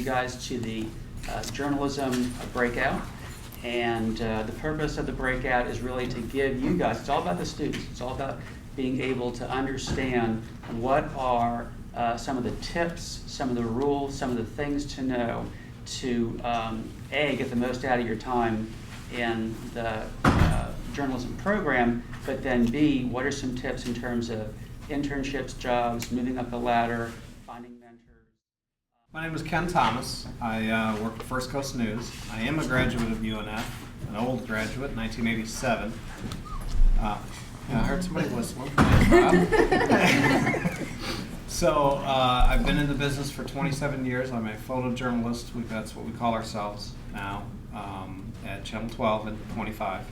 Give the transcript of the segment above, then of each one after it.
guys to the journalism breakout. And the purpose of the breakout is really to give you guys, it's all about the students, it's all about being able to understand what are some of the tips, some of the rules, some of the things to know to A, get the most out of your time in the journalism program, but then B, what are some tips in terms of internships, jobs, moving up the ladder, finding mentors. My name is Ken Thomas. I work at First Coast News. I am a graduate of UNF, an old graduate, 1987. I heard somebody whistling. So I've been in the business for 27 years. I'm a photojournalist. That's what we call ourselves now at Channel 12 and 25.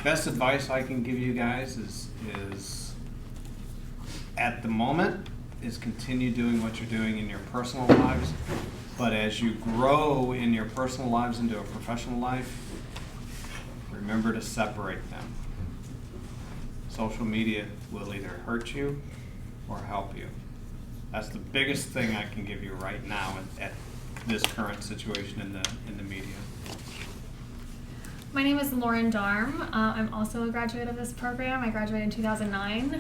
Best advice I can give you guys is at the moment is continue doing what you're doing in your personal lives. But as you grow in your personal lives into a professional life, remember to separate them. Social media will either hurt you or help you. That's the biggest thing I can give you right now at this current situation in the media. My name is Lauren Darm. I'm also a graduate of this program. I graduated in 2009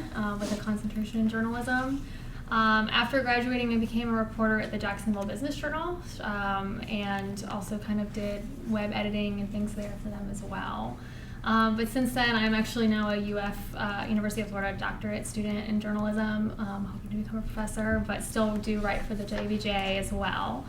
with a concentration in journalism. After graduating, I became a reporter at the Jacksonville Business Journal and also kind of did web editing and things there for them as well. But since then, I'm actually now a UF, University of Florida doctorate student in journalism, hoping to become a professor, but still do write for the JVJ as well.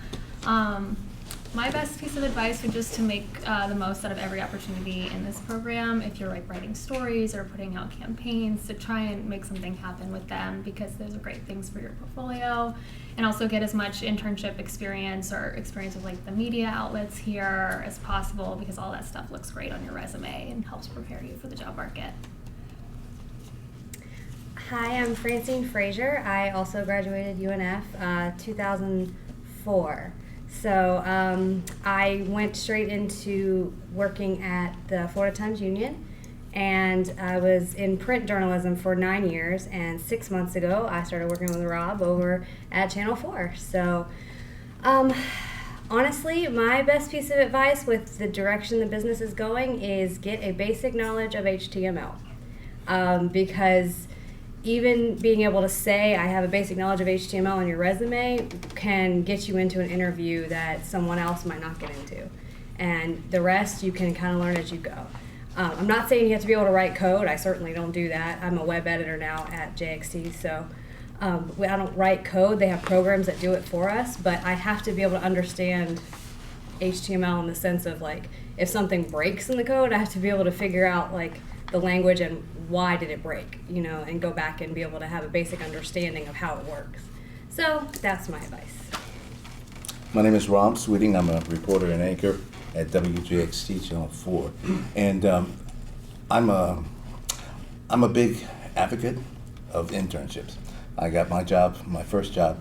My best piece of advice would just to make the most out of every opportunity in this program. If you're like writing stories or putting out campaigns, to try and make something happen with them, because those are great things for your portfolio, and also get as much internship experience or experience with like the media outlets here as possible, because all that stuff looks great on your resume and helps prepare you for the job market. Hi, I'm Francine Frazier. I also graduated UNF 2004. So I went straight into working at the Florida Times Union, and I was in print journalism for 9 years, and 6 months ago I started working with Rob over at Channel 4. So honestly, my best piece of advice with the direction the business is going is get a basic knowledge of HTML, because even being able to say I have a basic knowledge of HTML on your resume can get you into an interview that someone else might not get into. And the rest you can kind of learn as you go. I'm not saying you have to be able to write code. I certainly don't do that. I'm a web editor now at JXT, so I don't write code. They have programs that do it for us, but I have to be able to understand HTML in the sense of like, if something breaks in the code, I have to be able to figure out like the language and why did it break, and go back and be able to have a basic understanding of how it works. So that's my advice. My name is Rob Sweeting. I'm a reporter and anchor at WJXT Channel 4. And I'm a big advocate of internships. I got my first job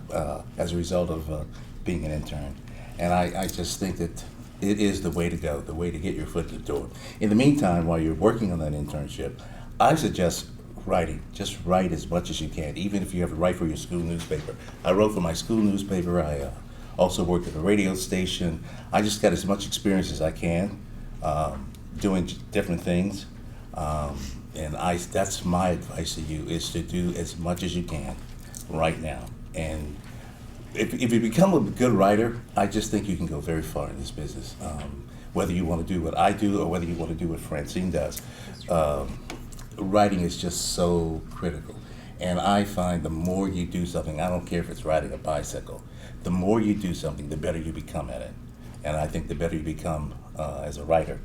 as a result of being an intern. And I just think that it is the way to go, the way to get your foot in the door. In the meantime, while you're working on that internship, I suggest writing. Just write as much as you can, even if you have to write for your school newspaper. I wrote for my school newspaper. I also worked at a radio station. I just got as much experience as I can doing different things. And that's my advice to you, is to do as much as you can right now. And if you become a good writer, I just think you can go very far in this business. Whether you want to do what I do or whether you want to do what Francine does, writing is just so critical. And I find the more you do something, I don't care if it's riding a bicycle, the more you do something, the better you become at it. And I think the better you become as a writer,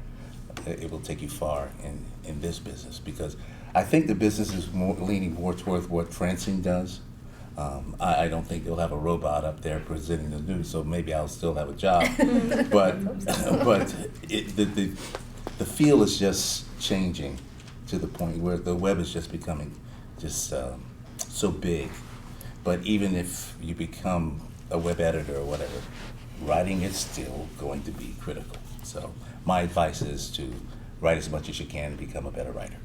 it will take you far in this business, because I think the business is leaning more towards what Francine does. I don't think they'll have a robot up there presenting the news, so maybe I'll still have a job. but the field is just changing to the point where the web is just becoming just so big. But even if you become a web editor or whatever, writing is still going to be critical. So my advice is to write as much as you can and become a better writer.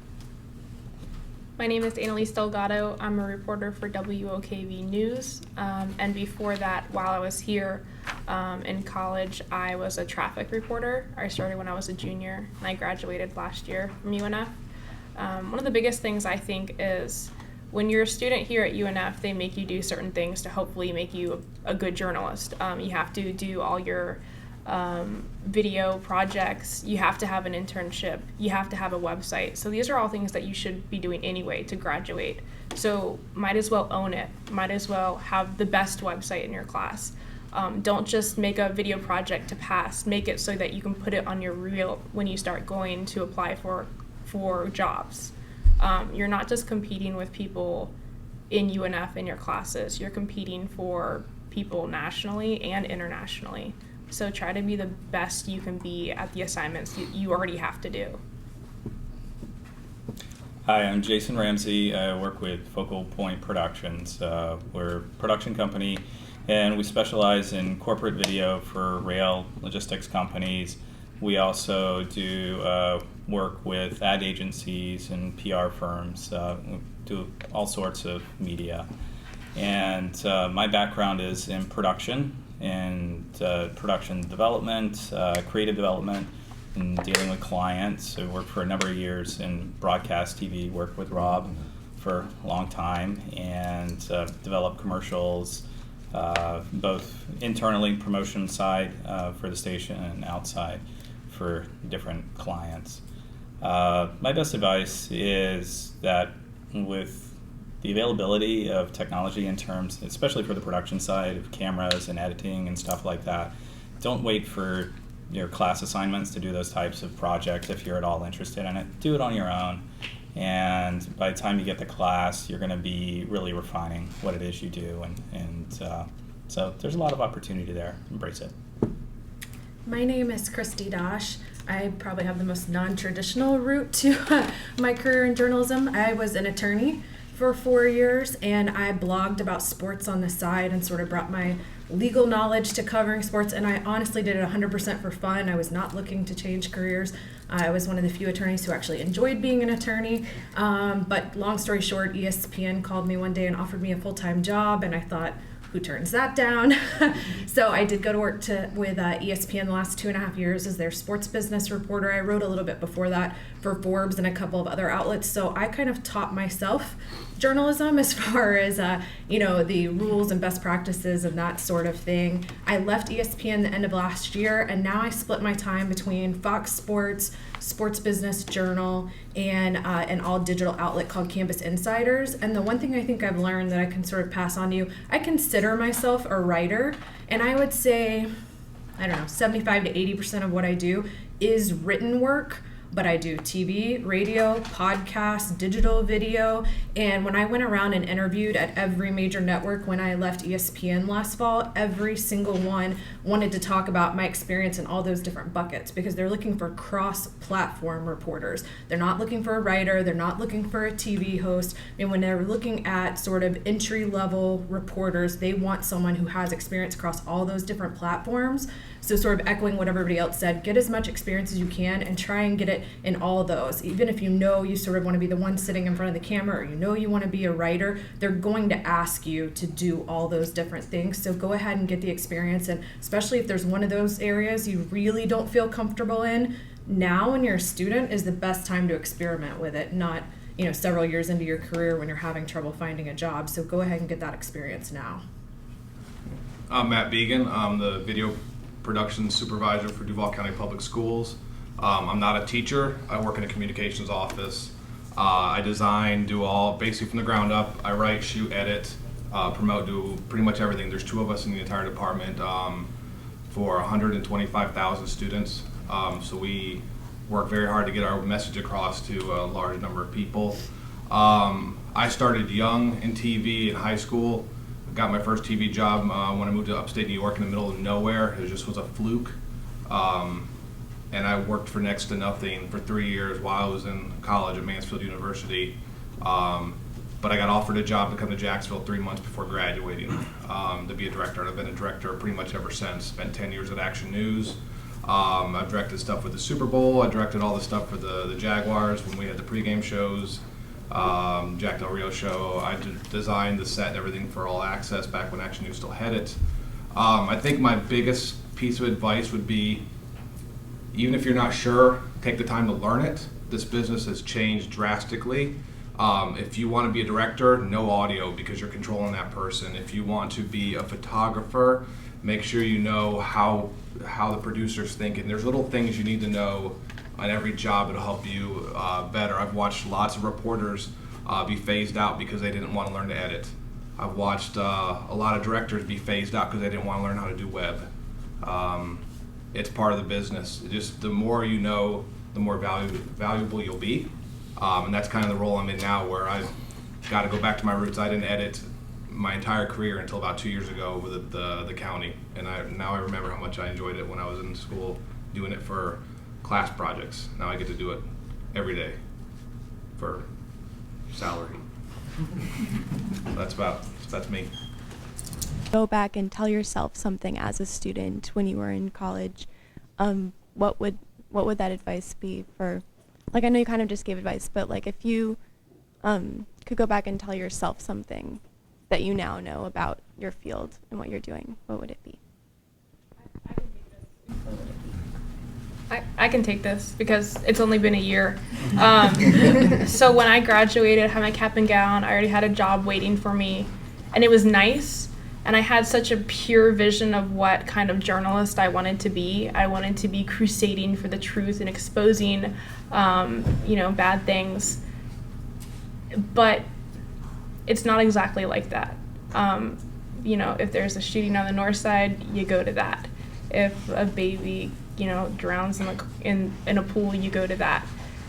My name is Annalise Delgado. I'm a reporter for WOKV News. And before that, while I was here in college, I was a traffic reporter. I started when I was a junior, and I graduated last year from UNF. One of the biggest things I think is when you're a student here at UNF, they make you do certain things to hopefully make you a good journalist. You have to do all your video projects, you have to have an internship, you have to have a website. So these are all things that you should be doing anyway to graduate. So might as well own it, might as well have the best website in your class. Don't just make a video project to pass, make it so that you can put it on your reel when you start going to apply for jobs. You're not just competing with people in UNF in your classes, you're competing for people nationally and internationally. So try to be the best you can be at the assignments you already have to do. Hi, I'm Jason Ramsey. I work with Focal Point Productions. We're a production company, and we specialize in corporate video for rail logistics companies. We also do work with ad agencies and PR firms. We do all sorts of media. And my background is in production, and production development, creative development, and dealing with clients. I worked for a number of years in broadcast TV, worked with Rob for a long time, and developed commercials, both internally, promotion side for the station, and outside for different clients. My best advice is that with the availability of technology in terms, especially for the production side of cameras and editing and stuff like that, don't wait for your class assignments to do those types of projects if you're at all interested in it. Do it on your own, and by the time you get to class, you're going to be really refining what it is you do, and so there's a lot of opportunity there. Embrace it. My name is Christy Dosh. I probably have the most non-traditional route to my career in journalism. I was an attorney for 4 years, and I blogged about sports on the side and sort of brought my legal knowledge to covering sports, and I honestly did it 100% for fun. I was not looking to change careers. I was one of the few attorneys who actually enjoyed being an attorney, but long story short, ESPN called me one day and offered me a full-time job, and I thought, who turns that down? So I did go to work with ESPN the last 2.5 years as their sports business reporter. I wrote a little bit before that for Forbes and a couple of other outlets. So I kind of taught myself journalism as far as the rules and best practices and that sort of thing. I left ESPN the end of last year, and now I split my time between Fox Sports, Sports Business Journal, and an all-digital outlet called Campus Insiders. And the one thing I think I've learned that I can sort of pass on to you, I consider myself a writer, and I would say, 75 to 80% of what I do is written work. But I do TV, radio, podcasts, digital video, and when I went around and interviewed at every major network when I left ESPN last fall, every single one wanted to talk about my experience in all those different buckets because they're looking for cross-platform reporters. They're not looking for a writer, they're not looking for a TV host, and when they're looking at sort of entry-level reporters, they want someone who has experience across all those different platforms. So sort of echoing what everybody else said, get as much experience as you can and try and get it in all those. Even if you sort of want to be the one sitting in front of the camera, or you want to be a writer, they're going to ask you to do all those different things. So go ahead and get the experience, and especially if there's one of those areas you really don't feel comfortable in, now when you're a student is the best time to experiment with it, not several years into your career when you're having trouble finding a job. So go ahead and get that experience now. I'm Matt Began. I'm the video production supervisor for Duval County Public Schools. I'm not a teacher. I work in a communications office. I design, do all basically from the ground up. I write, shoot, edit, promote, do pretty much everything. There's 2 of us in the entire department for 125,000 students. So we work very hard to get our message across to a large number of people. I started young in TV in high school. Got my first TV job when I moved to upstate New York in the middle of nowhere. It just was a fluke. And I worked for next to nothing for 3 years while I was in college at Mansfield University. But I got offered a job to come to Jacksonville 3 months before graduating to be a director. And I've been a director pretty much ever since. Spent 10 years at Action News. I've directed stuff with the Super Bowl. I directed all the stuff for the Jaguars when we had the pregame shows. Jack Del Rio show. I designed the set and everything for All Access back when Action News still had it. I think my biggest piece of advice would be, even if you're not sure, take the time to learn it. This business has changed drastically. If you want to be a director, no audio because you're controlling that person. If you want to be a photographer, make sure you know how the producer's thinking. There's little things you need to know on every job that'll help you better. I've watched lots of reporters be phased out because they didn't want to learn to edit. I've watched a lot of directors be phased out because they didn't want to learn how to do web. It's part of the business. Just the more you know, the more valuable you'll be. And that's kind of the role I'm in now, where I've got to go back to my roots. I didn't edit my entire career until about 2 years ago with the county, and now I remember how much I enjoyed it when I was in school doing it for class projects. Now I get to do it every day for salary. That's me. Go back and tell yourself something as a student when you were in college. What would that advice be for? Like, I know you kind of just gave advice, but like if you could go back and tell yourself something that you now know about your field and what you're doing, what would it be? I can take this because it's only been a year. So when I graduated, I had my cap and gown, I already had a job waiting for me, and it was nice. And I had such a pure vision of what kind of journalist I wanted to be. I wanted to be crusading for the truth and exposing, bad things. But it's not exactly like that. If there's a shooting on the north side, you go to that. If a baby, drowns in a pool, you go to that.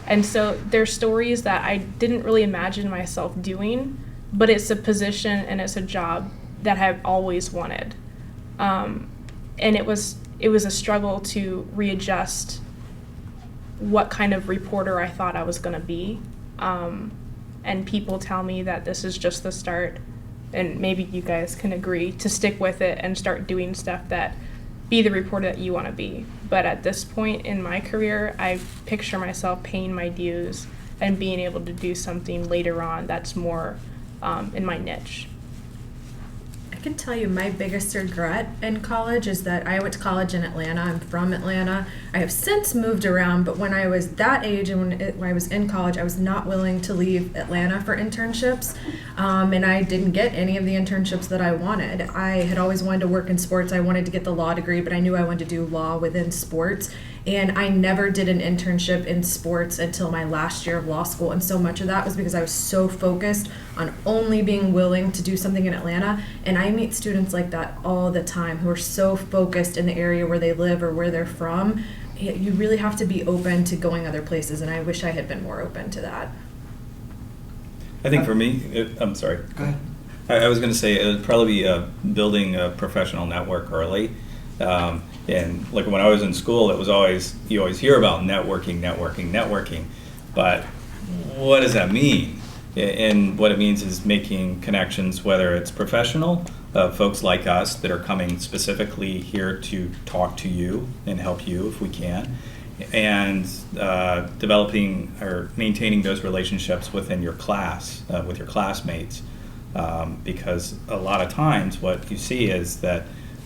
And so there's stories that I didn't really imagine myself doing, but it's a position and it's a job that I've always wanted. And it was a struggle to readjust what kind of reporter I thought I was gonna be. And people tell me that this is just the start, and maybe you guys can agree to stick with it and start doing stuff that be the reporter that you wanna be. But at this point in my career, I picture myself paying my dues and being able to do something later on that's more in my niche. I can tell you my biggest regret in college is that I went to college in Atlanta. I'm from Atlanta. I have since moved around, but when I was that age and when I was in college, I was not willing to leave Atlanta for internships, and I didn't get any of the internships that I wanted. I had always wanted to work in sports. I wanted to get the law degree, but I knew I wanted to do law within sports. And I never did an internship in sports until my last year of law school. And so much of that was because I was so focused on only being willing to do something in Atlanta. And I meet students like that all the time who are so focused in the area where they live or where they're from. You really have to be open to going other places. And I wish I had been more open to that. I think for me, I'm sorry. Go ahead. I was going to say it would probably be building a professional network early. And like when I was in school, it was you always hear about networking, but what does that mean? And what it means is making connections, whether it's professional, folks like us that are coming specifically here to talk to you and help you if we can, and developing or maintaining those relationships within your class, with your classmates, because a lot of times what you see is that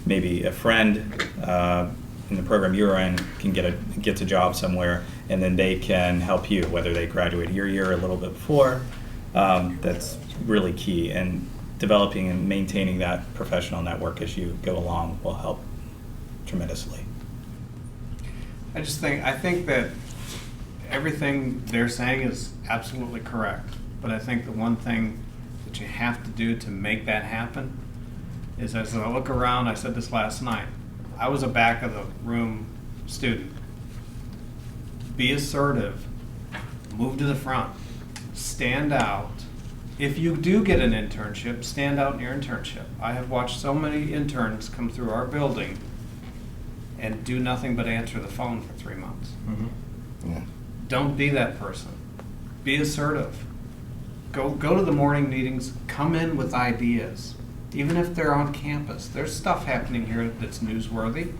maybe a friend in the program you're in gets a job somewhere, and then they can help you, whether they graduate your year or a little bit before. That's really key, and developing and maintaining that professional network as you go along will help tremendously. I think that everything they're saying is absolutely correct, but I think the one thing that you have to do to make that happen is, as I look around, I said this last night, I was a back of the room student. Be assertive, move to the front, stand out. If you do get an internship, stand out in your internship. I have watched so many interns come through our building and do nothing but answer the phone for 3 months. Mm-hmm. Yeah. Don't be that person. Be assertive. Go to the morning meetings, come in with ideas. Even if they're on campus, there's stuff happening here that's newsworthy.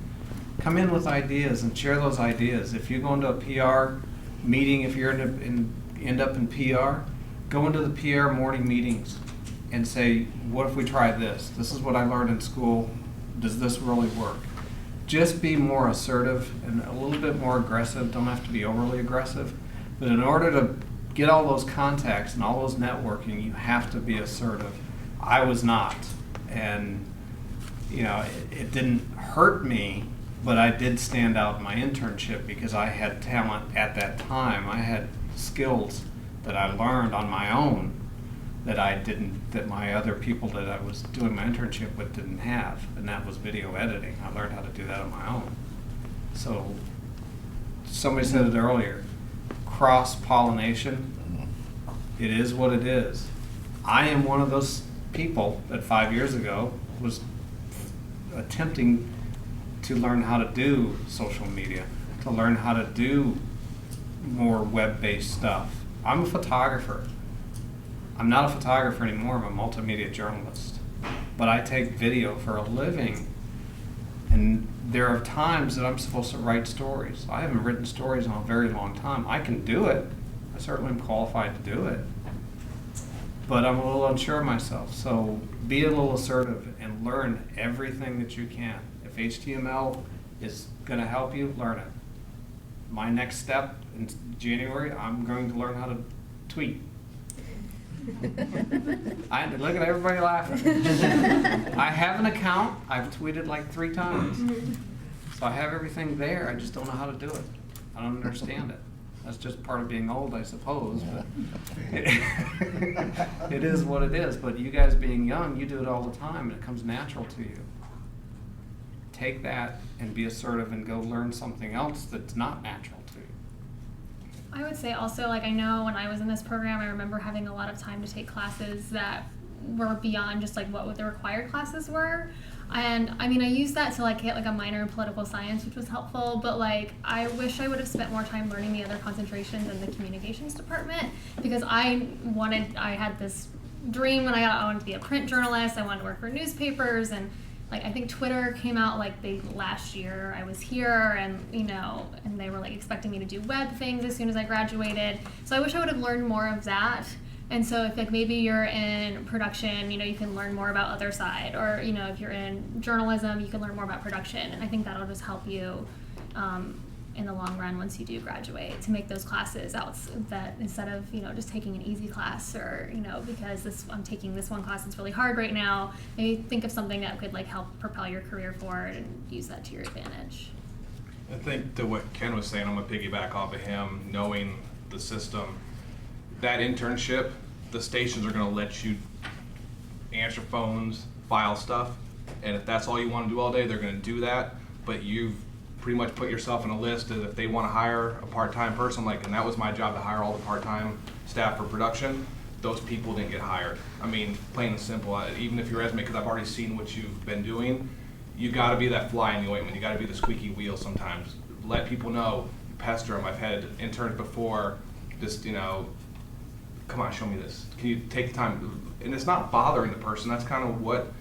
Come in with ideas and share those ideas. If you go into a PR meeting, if you're end up in PR, go into the PR morning meetings and say, what if we try this? This is what I learned in school. Does this really work? Just be more assertive and a little bit more aggressive. Don't have to be overly aggressive. But in order to get all those contacts and all those networking, you have to be assertive. I was not. And, you know, it didn't hurt me, but I did stand out in my internship because I had talent at that time. I had skills that I learned on my own that my other people that I was doing my internship with didn't have, and that was video editing. I learned how to do that on my own. So somebody said it earlier, cross-pollination, it is what it is. I am one of those people that 5 years ago was attempting to learn how to do social media, to learn how to do more web-based stuff. I'm a photographer. I'm not a photographer anymore, I'm a multimedia journalist. But I take video for a living. And there are times that I'm supposed to write stories. I haven't written stories in a very long time. I can do it. I certainly am qualified to do it. But I'm a little unsure of myself. So be a little assertive and learn everything that you can. If HTML is going to help you, learn it. My next step in January, I'm going to learn how to tweet. Look at everybody laughing. I have an account. I've tweeted like 3 times. So I have everything there. I just don't know how to do it. I don't understand it. That's just part of being old, I suppose. But it is what it is. But you guys being young, you do it all the time, and it comes natural to you. Take that and be assertive and go learn something else that's not natural to you. I would say also, like, I know when I was in this program, I remember having a lot of time to take classes that were beyond just like what the required classes were. And I mean, I used that to like get like a minor in political science, which was helpful, but like I wish I would have spent more time learning the other concentrations in the communications department, because I had this dream when I wanted to be a print journalist. I wanted to work for newspapers, and like I think Twitter came out like last year I was here, and and they were like expecting me to do web things as soon as I graduated. So I wish I would have learned more of that. And so if like maybe you're in production, you can learn more about other side, or if you're in journalism, you can learn more about production. And I think that'll just help you in the long run once you do graduate, to make those classes out that instead of just taking an easy class, or because I'm taking this one class that's really hard right now, maybe think of something that could like help propel your career forward and use that to your advantage. I think to what Ken was saying, I'm gonna piggyback off of him, knowing the system. That internship, the stations are gonna let you answer phones, file stuff, and if that's all you wanna do all day, they're gonna do that, but you've pretty much put yourself in a list of if they wanna hire a part-time person, and that was my job, to hire all the part-time staff for production. Those people didn't get hired. I mean, plain and simple, even if your resume, because I've already seen what you've been doing, you gotta be that fly in the ointment, you gotta be the squeaky wheel sometimes. Let people know, pester them. I've had interns before, just, come on, show me this. Can you take the time? And it's not bothering the person. That's kind of what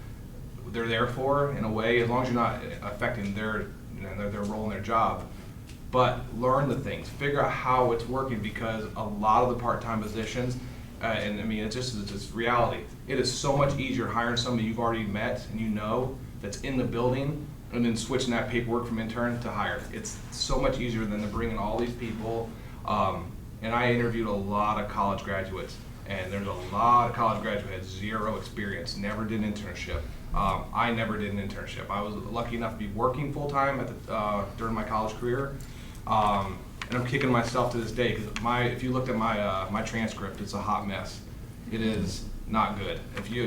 they're there for, in a way, as long as you're not affecting their role in their job. But learn the things. Figure out how it's working, because a lot of the part-time positions, and I mean, it's just reality. It is so much easier hiring somebody you've already met and that's in the building, and then switching that paperwork from intern to hire. It's so much easier than to bring in all these people. And I interviewed a lot of college graduates, and there's a lot of college graduates who had zero experience, never did an internship. I never did an internship. I was lucky enough to be working full-time during my college career, and I'm kicking myself to this day, because if you looked at my transcript, it's a hot mess. It is not good.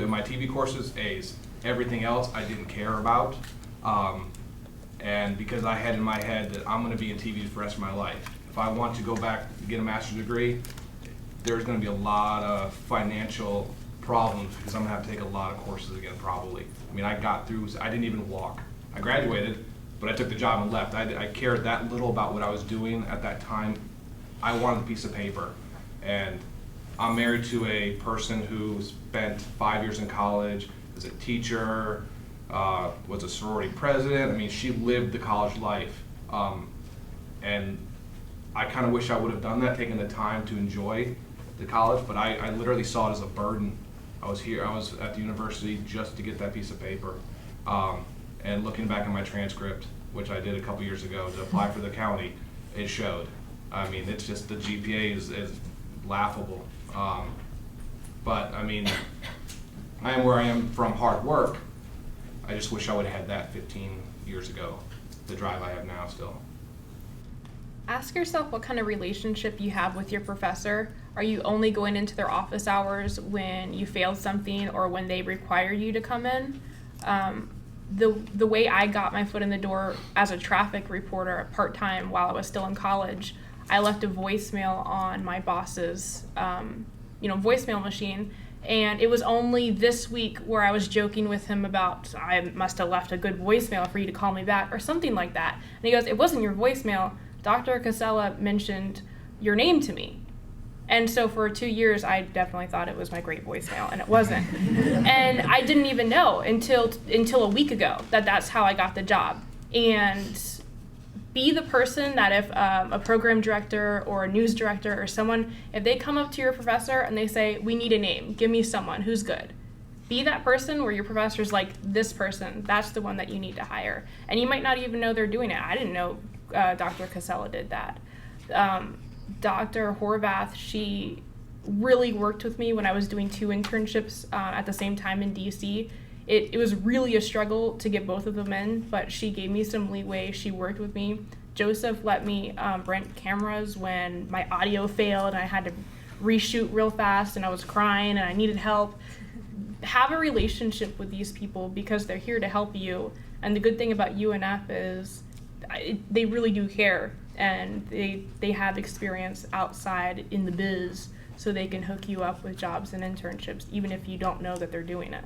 My TV courses, A's. Everything else I didn't care about, and because I had in my head that I'm going to be in TV for the rest of my life. If I want to go back and get a master's degree, there's going to be a lot of financial problems, because I'm going to have to take a lot of courses again, probably. I mean, I didn't even walk. I graduated, but I took the job and left. I cared that little about what I was doing at that time. I wanted a piece of paper. And I'm married to a person who spent 5 years in college, was a teacher, was a sorority president. I mean, she lived the college life. And I kind of wish I would have done that, taken the time to enjoy to college, but I literally saw it as a burden. I was at the university just to get that piece of paper. And looking back at my transcript, which I did a couple years ago to apply for the county, it showed. I mean, it's just the GPA is laughable. But I mean, I am where I am from hard work. I just wish I would have had that 15 years ago, the drive I have now still. Ask yourself what kind of relationship you have with your professor. Are you only going into their office hours when you failed something or when they require you to come in? The way I got my foot in the door as a traffic reporter part-time while I was still in college, I left a voicemail on my boss's voicemail machine. And it was only this week where I was joking with him about, I must have left a good voicemail for you to call me back or something like that. And he goes, it wasn't your voicemail. Dr. Casella mentioned your name to me. And so for 2 years, I definitely thought it was my great voicemail, and it wasn't. And I didn't even know until a week ago that that's how I got the job. And be the person that if a program director or a news director or someone, if they come up to your professor and they say, we need a name, give me someone who's good. Be that person where your professor's like, this person, that's the one that you need to hire. And you might not even know they're doing it. I didn't know Dr. Casella did that. Dr. Horvath, she really worked with me when I was doing 2 internships at the same time in DC. It was really a struggle to get both of them in, but she gave me some leeway. She worked with me. Joseph let me rent cameras when my audio failed and I had to reshoot real fast and I was crying and I needed help. Have a relationship with these people because they're here to help you. And the good thing about UNF is they really do care, and they have experience outside in the biz, so they can hook you up with jobs and internships, even if you don't know that they're doing it.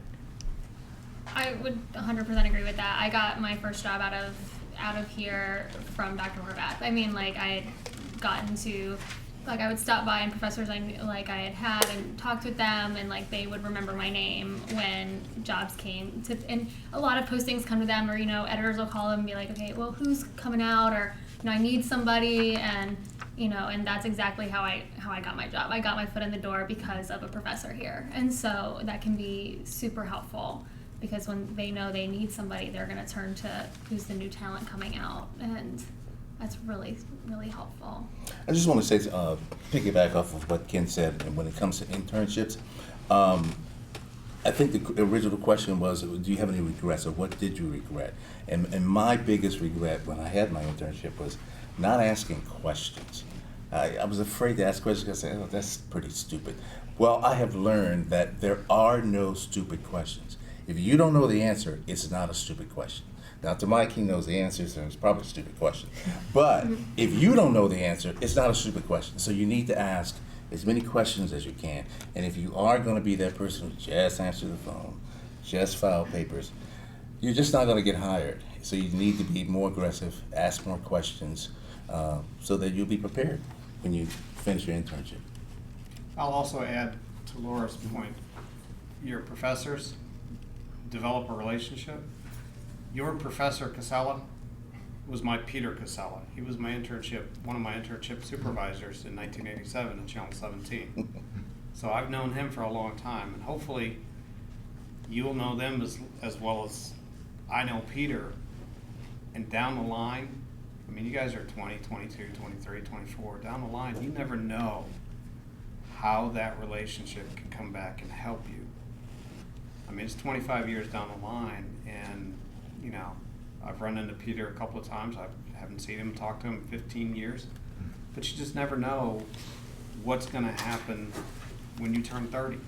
I would 100% agree with that. I got my first job out of here from Dr. Horvath. I mean, like, I had gotten to, like, I would stop by and professors I had and talked with them, and like they would remember my name when jobs came to, and a lot of postings come to them, or editors will call them and be like, okay, well, who's coming out, or I need somebody, and and that's exactly how I got my job. I got my foot in the door because of a professor here, and so that can be super helpful. Because when they know they need somebody, they're going to turn to who's the new talent coming out, and that's really, really helpful. I just want to say, piggyback off of what Ken said, and when it comes to internships, I think the original question was, do you have any regrets, or what did you regret? And my biggest regret when I had my internship was not asking questions. I was afraid to ask questions because I said, oh, that's pretty stupid. Well, I have learned that there are no stupid questions. If you don't know the answer, it's not a stupid question. Now, to Mike, he knows the answer, so it's probably a stupid question. But if you don't know the answer, it's not a stupid question. So you need to ask as many questions as you can. And if you are going to be that person who just answers the phone, just file papers, you're just not going to get hired. So you need to be more aggressive, ask more questions, so that you'll be prepared when you finish your internship. I'll also add to Laura's point, your professors develop a relationship. Your professor Casella was my Peter Casella. He was my one of my internship supervisors in 1987 at Channel 17. So I've known him for a long time, and hopefully you'll know them as well as I know Peter. And down the line, I mean, you guys are 20, 22, 23, 24. Down the line, you never know how that relationship can come back and help you. I mean, it's 25 years down the line, and I've run into Peter a couple of times. I haven't seen him, talked to him in 15 years. But you just never know what's going to happen when you turn 30,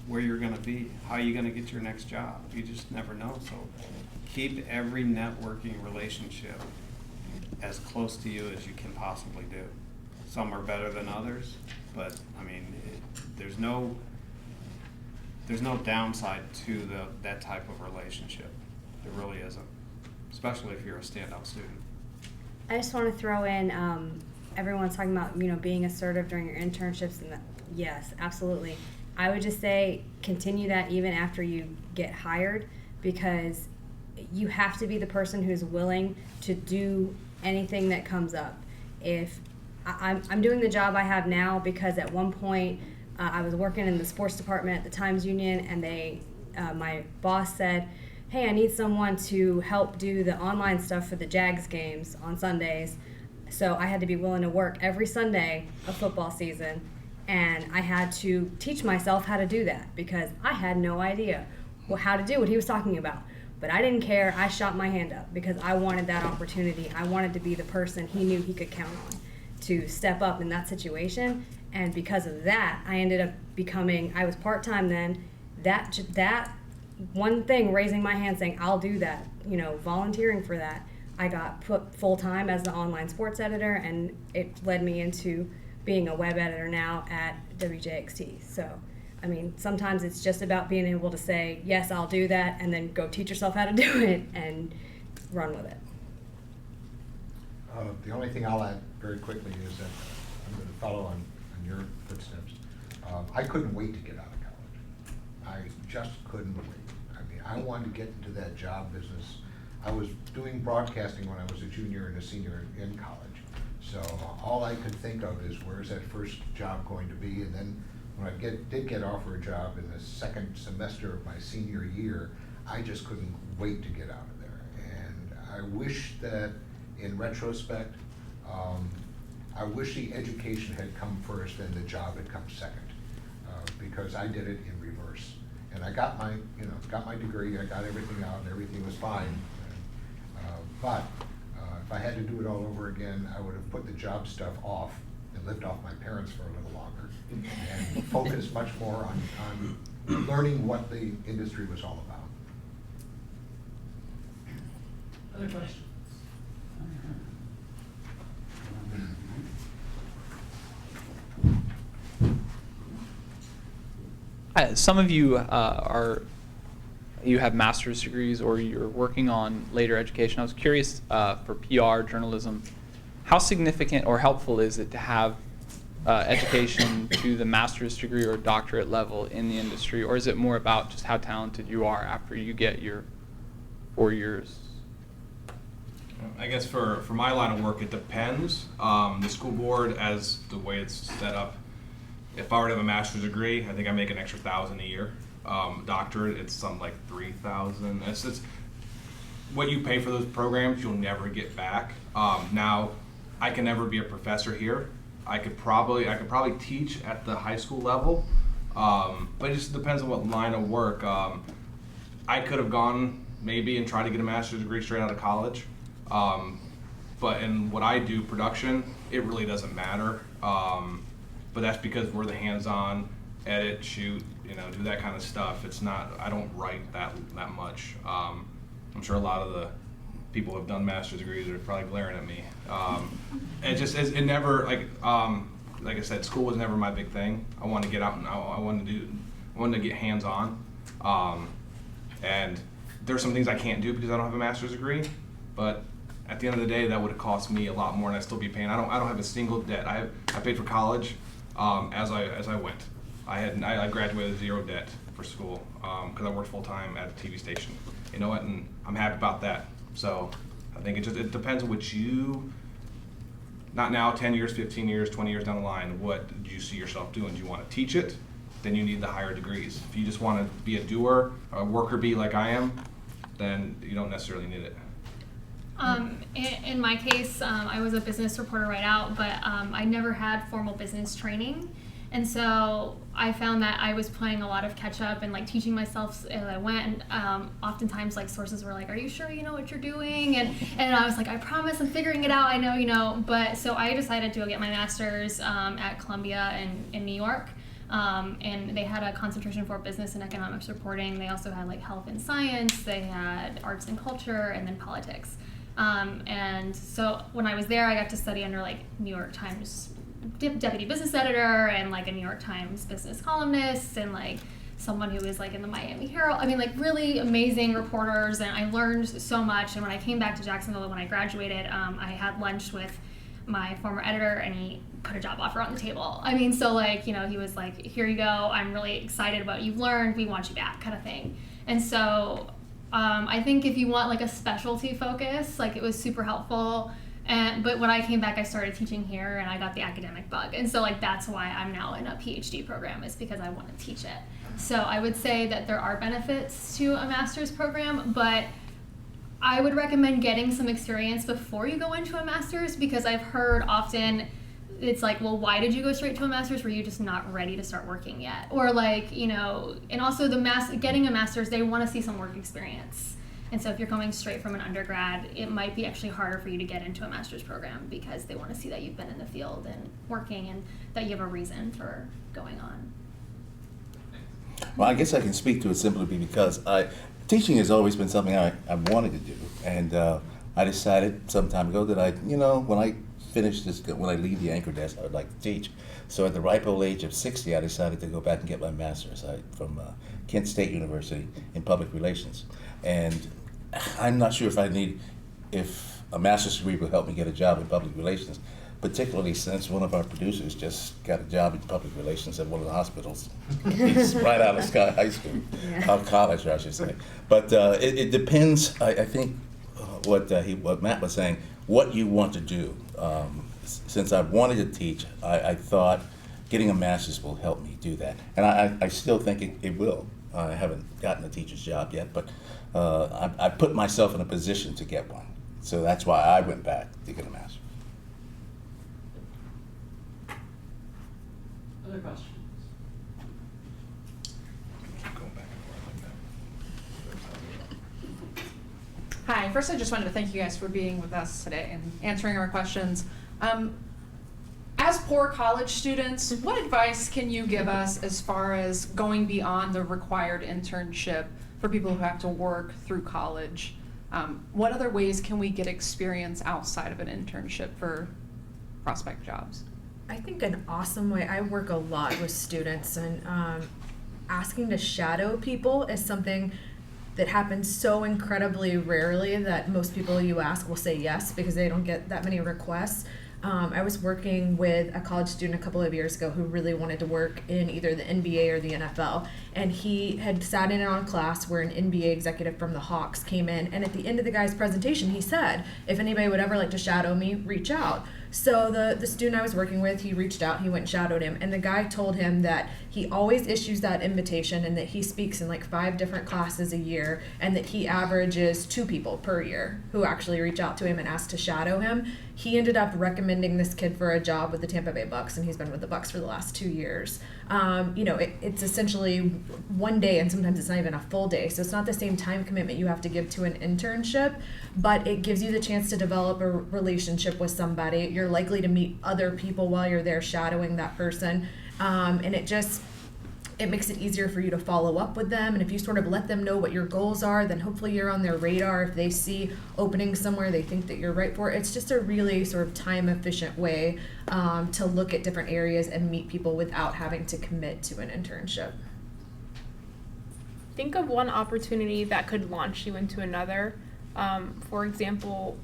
where you're going to be, how you're going to get your next job. You just never know. So keep every networking relationship as close to you as you can possibly do. Some are better than others, but I mean, there's no downside to that type of relationship. There really isn't, especially if you're a standout student. I just want to throw in, everyone's talking about being assertive during your internships, and yes, absolutely. I would just say continue that even after you get hired, because you have to be the person who's willing to do anything that comes up. If I'm doing the job I have now because at one point I was working in the sports department at the Times Union, and my boss said, hey, I need someone to help do the online stuff for the Jags games on Sundays. So I had to be willing to work every Sunday of football season, and I had to teach myself how to do that because I had no idea how to do what he was talking about. But I didn't care. I shot my hand up because I wanted that opportunity. I wanted to be the person he knew he could count on to step up in that situation. And because of that, I ended up I was part-time then. That one thing, raising my hand saying, I'll do that, volunteering for that, I got put full-time as the online sports editor, and it led me into being a web editor now at WJXT. So, I mean, sometimes it's just about being able to say, yes, I'll do that, and then go teach yourself how to do it and run with it. The only thing I'll add very quickly is that I'm going to follow on your footsteps. I couldn't wait to get out of college. I just couldn't wait. I mean, I wanted to get into that job business. I was doing broadcasting when I was a junior and a senior in college. So all I could think of is, where's that first job going to be? And then when I did get offered a job in the second semester of my senior year, I just couldn't wait to get out of there. And I wish that, in retrospect, I wish the education had come first and the job had come second, because I did it in reverse. And I got my degree, I got everything out, and everything was fine. But if I had to do it all over again, I would have put the job stuff off and lived off my parents for a little longer and focused much more on learning what the industry was all about. Other questions? Some of you you have master's degrees or you're working on later education. I was curious for PR, journalism, how significant or helpful is it to have education to the master's degree or doctorate level in the industry, or is it more about just how talented you are after you get your 4 years? I guess for my line of work, it depends. The school board, as the way it's set up, if I were to have a master's degree, I think I make an extra $1,000 a year. Doctorate, it's something like $3,000. It's what you pay for those programs, you'll never get back. Now, I can never be a professor here. I could probably teach at the high school level, but it just depends on what line of work. I could have gone maybe and tried to get a master's degree straight out of college, but in what I do, production, it really doesn't matter. But that's because we're the hands-on, edit, shoot, do that kind of stuff. It's not, I don't write that much. I'm sure a lot of the people who have done master's degrees are probably glaring at me. It never, like I said, school was never my big thing. I wanted to get out and I wanted to get hands-on. And there's some things I can't do because I don't have a master's degree, but at the end of the day, that would have cost me a lot more and I'd still be paying. I don't have a single debt. I paid for college as I went. I graduated with 0 debt for school because I worked full-time at a TV station. You know what? And I'm happy about that. So I think it depends on what you, not now, 10 years, 15 years, 20 years down the line, what do you see yourself doing? Do you want to teach it? Then you need the higher degrees. If you just want to be a doer, a worker bee like I am, then you don't necessarily need it. In my case, I was a business reporter right out, but I never had formal business training. And so I found that I was playing a lot of catch up and like teaching myself as I went. And oftentimes like sources were like, are you sure you know what you're doing? And I was like, I promise I'm figuring it out. I know, But so I decided to go get my master's at Columbia in New York. And they had a concentration for business and economics reporting. They also had like health and science. They had arts and culture and then politics. And so when I was there, I got to study under like New York Times deputy business editor and like a New York Times business columnist and like someone who was like in the Miami Herald. I mean, like really amazing reporters, and I learned so much. And when I came back to Jacksonville when I graduated, I had lunch with my former editor and he put a job offer on the table. I mean, so like, he was like, here you go. I'm really excited about what you've learned. We want you back, kind of thing. And so I think if you want like a specialty focus, like it was super helpful But when I came back, I started teaching here, and I got the academic bug. And so, like, that's why I'm now in a PhD program, is because I want to teach it. So I would say that there are benefits to a master's program, but I would recommend getting some experience before you go into a master's, because I've heard often it's like, well, why did you go straight to a master's? Were you just not ready to start working yet? Or like, you know, and also getting a master's, they want to see some work experience. And so if you're coming straight from an undergrad, it might be actually harder for you to get into a master's program, because they want to see that you've been in the field and working, and that you have a reason for going on. Well, I guess I can speak to it simply because teaching has always been something I wanted to do, and I decided some time ago that when I finish this, when I leave the anchor desk, I would like to teach. So at the ripe old age of 60, I decided to go back and get my master's from Kent State University in public relations. And I'm not sure if a master's degree will help me get a job in public relations, particularly since one of our producers just got a job in public relations at one of the hospitals. He's right out of Sky High School, college, I should say. But it depends, I think, what Matt was saying, what you want to do. Since I wanted to teach, I thought getting a master's will help me do that. And I still think it will. I haven't gotten a teacher's job yet, but I put myself in a position to get one. So that's why I went back to get a master's. Other questions? Hi, first I just wanted to thank you guys for being with us today and answering our questions. As poor college students, what advice can you give us as far as going beyond the required internship for people who have to work through college? What other ways can we get experience outside of an internship for prospect jobs? I think an awesome way, I work a lot with students, and asking to shadow people is something that happens so incredibly rarely that most people you ask will say yes, because they don't get that many requests. I was working with a college student a couple of years ago who really wanted to work in either the NBA or the NFL, and he had sat in on a class where an NBA executive from the Hawks came in, and at the end of the guy's presentation he said, if anybody would ever like to shadow me, reach out. So the student I was working with, he reached out, he went and shadowed him, and the guy told him that he always issues that invitation and that he speaks in like 5 different classes a year, and that he averages 2 people per year who actually reach out to him and ask to shadow him. He ended up recommending this kid for a job with the Tampa Bay Bucks, and he's been with the Bucks for the last 2 years. It's essentially one day, and sometimes it's not even a full day, so it's not the same time commitment you have to give to an internship, but it gives you the chance to develop a relationship with somebody. You're likely to meet other people while you're there shadowing that person, and it makes it easier for you to follow up with them. And if you sort of let them know what your goals are, then hopefully you're on their radar. If they see openings somewhere they think that you're right for, it's just a really sort of time efficient way to look at different areas and meet people without having to commit to an internship. Think of one opportunity that could launch you into another. For example,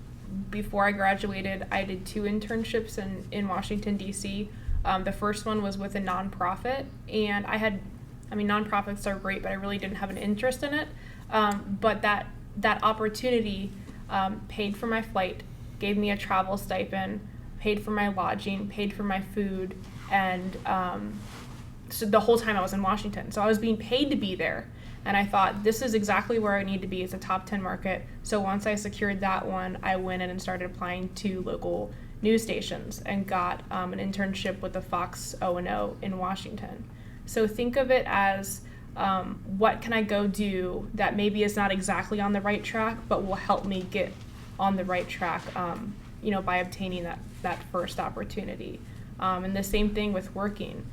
before I graduated, I did 2 internships in Washington, D.C. The first one was with a nonprofit, and nonprofits are great, but I really didn't have an interest in it. But that opportunity paid for my flight, gave me a travel stipend, paid for my lodging, paid for my food, and so the whole time I was in Washington. So I was being paid to be there. And I thought, this is exactly where I need to be. It's a top 10 market. So once I secured that one, I went in and started applying to local news stations and got an internship with the Fox O&O in Washington. So think of it as what can I go do that maybe is not exactly on the right track, but will help me get on the right track, by obtaining that first opportunity. And the same thing with working.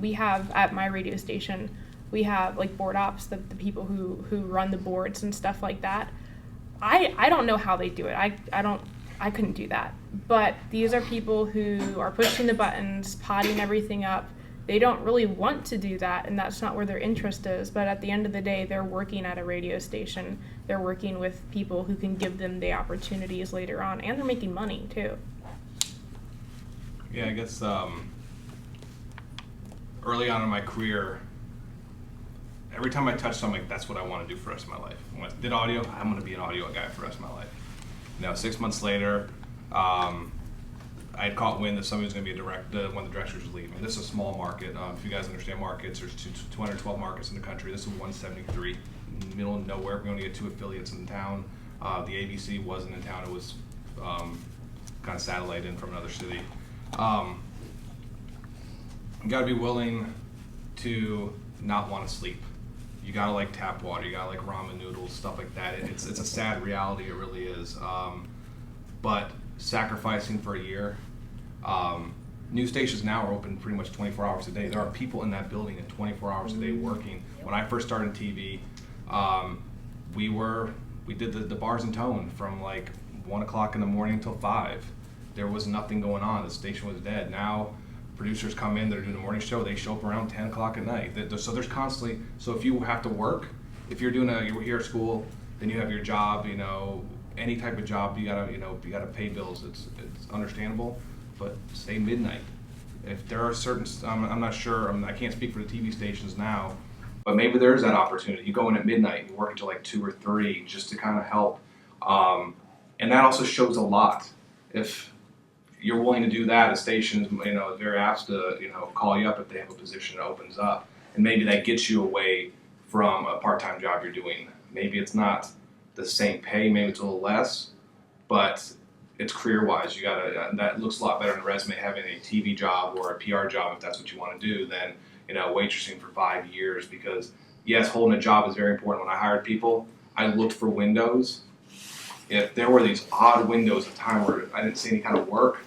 We have at my radio station, we have like board ops, the people who run the boards and stuff like that. I don't know how they do it. I couldn't do that. But these are people who are pushing the buttons, potting everything up. They don't really want to do that, and that's not where their interest is. But at the end of the day, they're working at a radio station. They're working with people who can give them the opportunities later on, and they're making money too. Yeah, I guess early on in my career, every time I touched something, that's what I want to do for the rest of my life. When I did audio, I'm going to be an audio guy for the rest of my life. 6 months later, I had caught wind that somebody was going to be one of the directors was leaving. This is a small market. If you guys understand markets, there's 212 markets in the country. This is 173, middle of nowhere. We only had 2 affiliates in town. The ABC wasn't in town. It was kind of satellite in from another city. You got to be willing to not want to sleep. You got to like tap water. You got to like ramen noodles, stuff like that. It's a sad reality. It really is. But sacrificing for a year. News stations now are open pretty much 24 hours a day. There are people in that building at 24 hours a day working. When I first started TV, we did the bars and tone from like 1 o'clock in the morning until 5. There was nothing going on. The station was dead. Now producers come in, they're doing a morning show, they show up around 10 o'clock at night. So there's constantly, so if you have to work, if you're you're here at school, then you have your job, any type of job, you gotta pay bills. It's understandable, but say midnight. If there are certain, I'm not sure, I can't speak for the TV stations now, but maybe there's that opportunity. You go in at midnight, you work until like 2 or 3 just to kind of help. And that also shows a lot. If you're willing to do that, a station's, is very apt to, call you up if they have a position that opens up. And maybe that gets you away from a part-time job you're doing. Maybe it's not the same pay, maybe it's a little less, but it's career-wise. You gotta, that looks a lot better on the resume, having a TV job or a PR job if that's what you want to do than, waitressing for 5 years. Because yes, holding a job is very important. When I hired people, I looked for windows. If there were these odd windows of time where I didn't see any kind of work,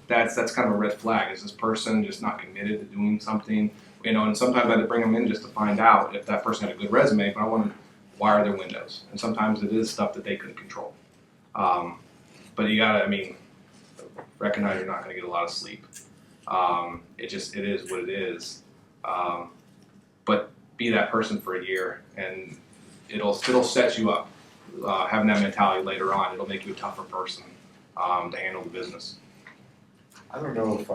that's kind of a red flag. Is this person just not committed to doing something? And sometimes I had to bring them in just to find out if that person had a good resume, but I wanted to wire their windows. And sometimes it is stuff that they couldn't control. But you gotta, recognize you're not gonna get a lot of sleep. It is what it is. But be that person for a year and it'll set you up. Having that mentality later on, it'll make you a tougher person to handle the business. I don't know if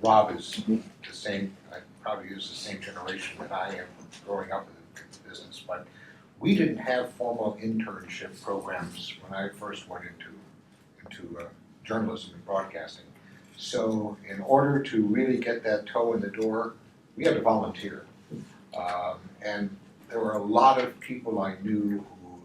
Rob is the same, I probably use the same generation that I am growing up in the business, but we didn't have formal internship programs when I first went into journalism and broadcasting. So in order to really get that toe in the door, we had to volunteer. And there were a lot of people I knew who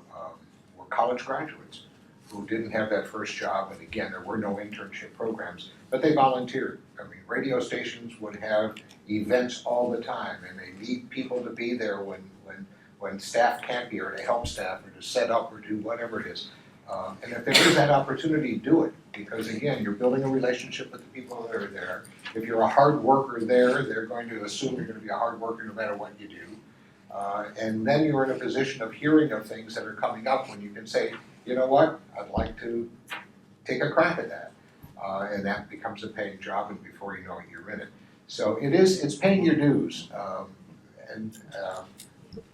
were college graduates who didn't have that first job, and again, there were no internship programs, but they volunteered. Radio stations would have events all the time, and they need people to be there when staff can't be, or to help staff, or to set up, or do whatever it is. And if there is that opportunity, do it, because again, you're building a relationship with the people that are there. If you're a hard worker there, they're going to assume you're going to be a hard worker no matter what you do. And then you're in a position of hearing of things that are coming up when you can say, you know what, I'd like to take a crack at that. And that becomes a paying job, and before you know it, you're in it. So it's paying your dues.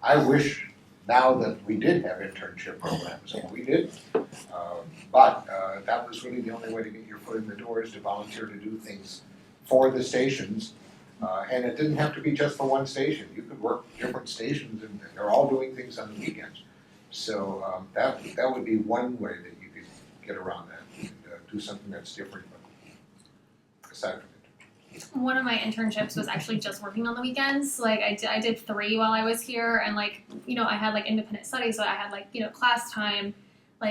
I wish now that we did have internship programs, and we did. But that was really the only way to get your foot in the door, is to volunteer to do things for the stations. And it didn't have to be just for one station. You could work different stations, and they're all doing things on the weekends. So that would be one way that you could get around that and do something that's different, aside from it. One of my internships was actually just working on the weekends. Like I did 3 while I was here, and I had independent studies, so I had class time.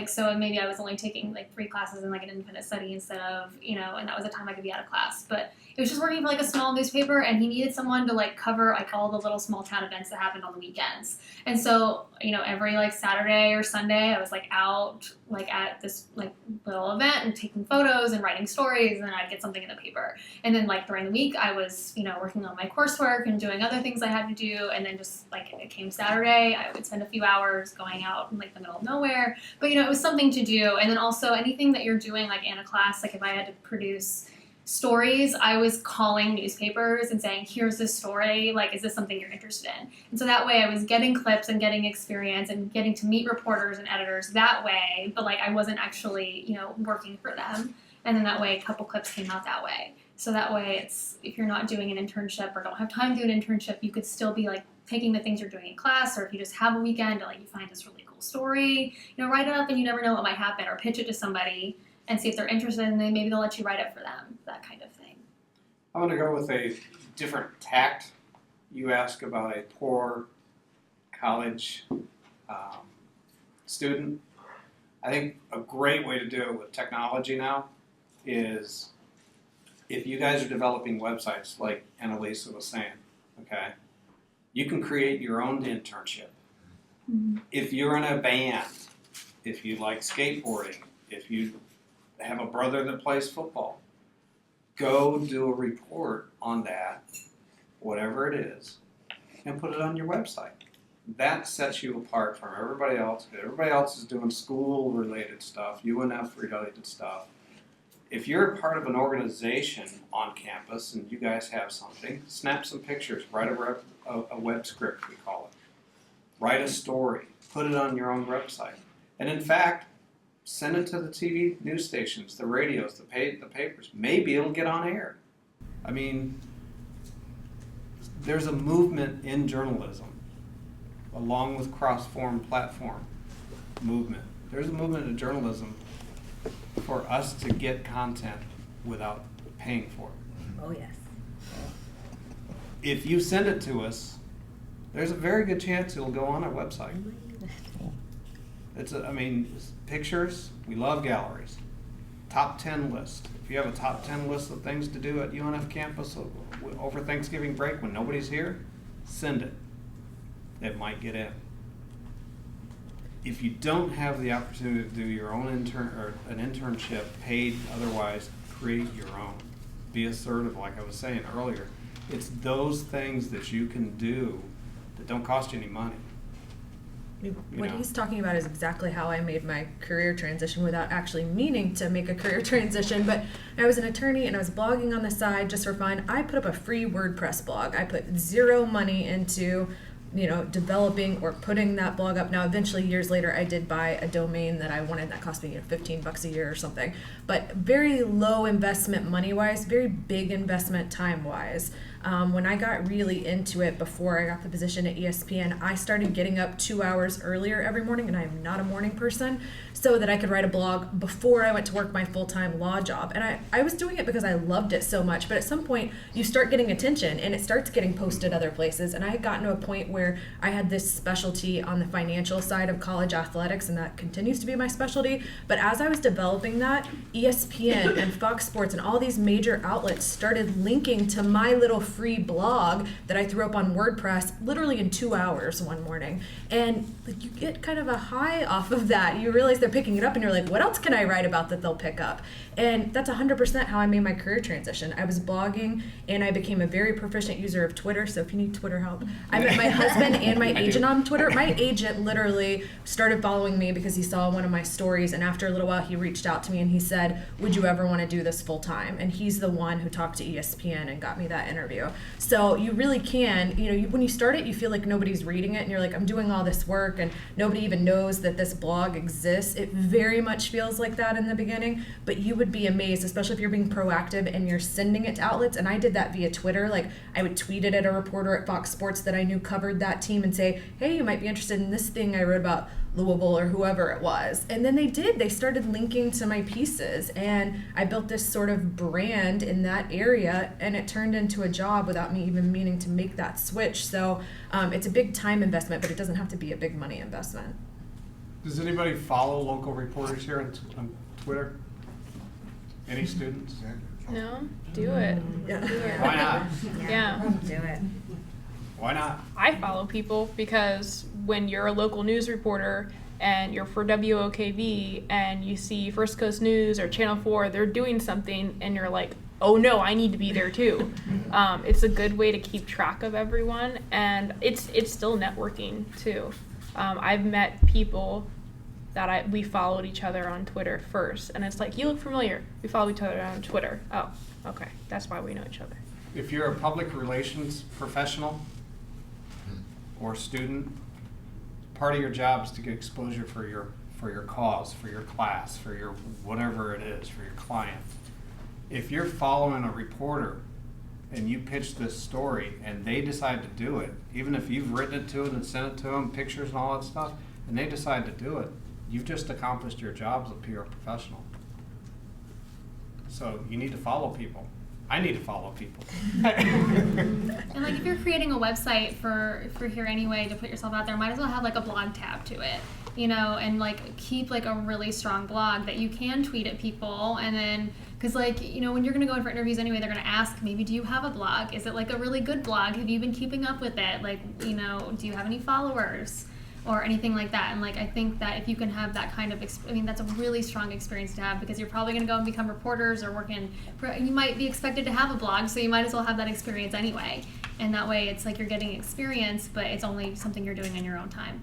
So maybe I was only taking 3 classes in an independent study instead of, and that was the time I could be out of class. But it was just working for a small newspaper, and he needed someone to cover all the little small town events that happened on the weekends. And so, every Saturday or Sunday I was out at this little event and taking photos and writing stories, and then I'd get something in the paper. And then during the week I was, working on my coursework and doing other things I had to do, and then just it came Saturday, I would spend a few hours going out in the middle of nowhere. But it was something to do. And then also anything that you're doing in a class, if I had to produce stories, I was calling newspapers and saying, here's this story, is this something you're interested in? And so that way I was getting clips and getting experience and getting to meet reporters and editors that way, but I wasn't actually, working for them. And then that way a couple clips came out that way. So that way it's, if you're not doing an internship or don't have time to do an internship, you could still be taking the things you're doing in class, or if you just have a weekend, you find this really cool story, write it up, and you never know what might happen, or pitch it to somebody. and see if they're interested, and then maybe they'll let you write it for them, that kind of thing. I'm going to go with a different tact. You ask about a poor college student. I think a great way to do it with technology now is if you guys are developing websites like Annalisa was saying, okay, you can create your own internship. Mm-hmm. If you're in a band, if you like skateboarding, if you have a brother that plays football, go do a report on that, whatever it is, and put it on your website. That sets you apart from everybody else. Everybody else is doing school-related stuff, UNF-related stuff. If you're a part of an organization on campus and you guys have something, snap some pictures, write a web script, we call it. Write a story, put it on your own website. And in fact, send it to the TV news stations, the radios, the papers. Maybe it'll get on air. I mean, there's a movement in journalism, along with cross-forum platform movement. There's a movement in journalism for us to get content without paying for it. Oh, yes. If you send it to us, there's a very good chance it'll go on our website. It's pictures, we love galleries. Top 10 list. If you have a top 10 list of things to do at UNF campus over Thanksgiving break when nobody's here, send it. It might get in. If you don't have the opportunity to do your own internship, paid otherwise, create your own. Be assertive, like I was saying earlier. It's those things that you can do that don't cost you any money. What he's talking about is exactly how I made my career transition without actually meaning to make a career transition. But I was an attorney and I was blogging on the side just for fun. I put up a free WordPress blog. I put zero money into developing or putting that blog up. Now, eventually, years later, I did buy a domain that I wanted that cost me $15 a year or something. But very low investment money-wise, very big investment time-wise. When I got really into it before I got the position at ESPN, I started getting up 2 hours earlier every morning, and I am not a morning person, so that I could write a blog before I went to work my full-time law job. And I was doing it because I loved it so much, but at some point you start getting attention and it starts getting posted other places. And I had gotten to a point where I had this specialty on the financial side of college athletics, and that continues to be my specialty. But as I was developing that, ESPN and Fox Sports and all these major outlets started linking to my little free blog that I threw up on WordPress literally in 2 hours one morning. And you get kind of a high off of that. You realize they're picking it up and you're like, what else can I write about that they'll pick up? And that's 100% how I made my career transition. I was blogging and I became a very proficient user of Twitter. So if you need Twitter help, I met my husband and my agent on Twitter. My agent literally started following me because he saw one of my stories, and after a little while he reached out to me and he said, would you ever want to do this full time? And he's the one who talked to ESPN and got me that interview. So you really can, when you start it, you feel like nobody's reading it and you're like, I'm doing all this work and nobody even knows that this blog exists. It very much feels like that in the beginning, but you would be amazed, especially if you're being proactive and you're sending it to outlets. And I did that via Twitter. Like, I would tweet it at a reporter at Fox Sports that I knew covered that team and say, hey, you might be interested in this thing I wrote about Louisville or whoever it was. And then they started linking to my pieces, and I built this sort of brand in that area, and it turned into a job without me even meaning to make that switch. So it's a big time investment, but it doesn't have to be a big money investment. Does anybody follow local reporters here on Twitter? Any students? No, do it. Yeah. Do it. Why not? Yeah. Do it. Why not? I follow people because when you're a local news reporter and you're for WOKV and you see First Coast News or Channel 4, they're doing something and you're like, oh no, I need to be there too. It's a good way to keep track of everyone, and it's still networking too. I've met people that we followed each other on Twitter first, and it's like, you look familiar. We follow each other on Twitter. Oh, okay, that's why we know each other. If you're a public relations professional or student, part of your job is to get exposure for your cause, for your class, for your whatever it is, for your client. If you're following a reporter and you pitch this story and they decide to do it, even if you've written it to it and sent it to them, pictures and all that stuff, and they decide to do it, you've just accomplished your job as a PR professional. So you need to follow people. I need to follow people. And like if you're creating a website for here anyway to put yourself out there, might as well have like a blog tab to it, you know, and like keep like a really strong blog that you can tweet at people. And then because like, you know, when you're going to go in for interviews anyway, they're going to ask, maybe, do you have a blog? Is it like a really good blog? Have you been keeping up with it? Like, you know, do you have any followers or anything like that? And like, I think that if you can have that kind of, I mean, that's a really strong experience to have, because you're probably going to go and become reporters or you might be expected to have a blog, so you might as well have that experience anyway. And that way it's like you're getting experience, but it's only something you're doing in your own time.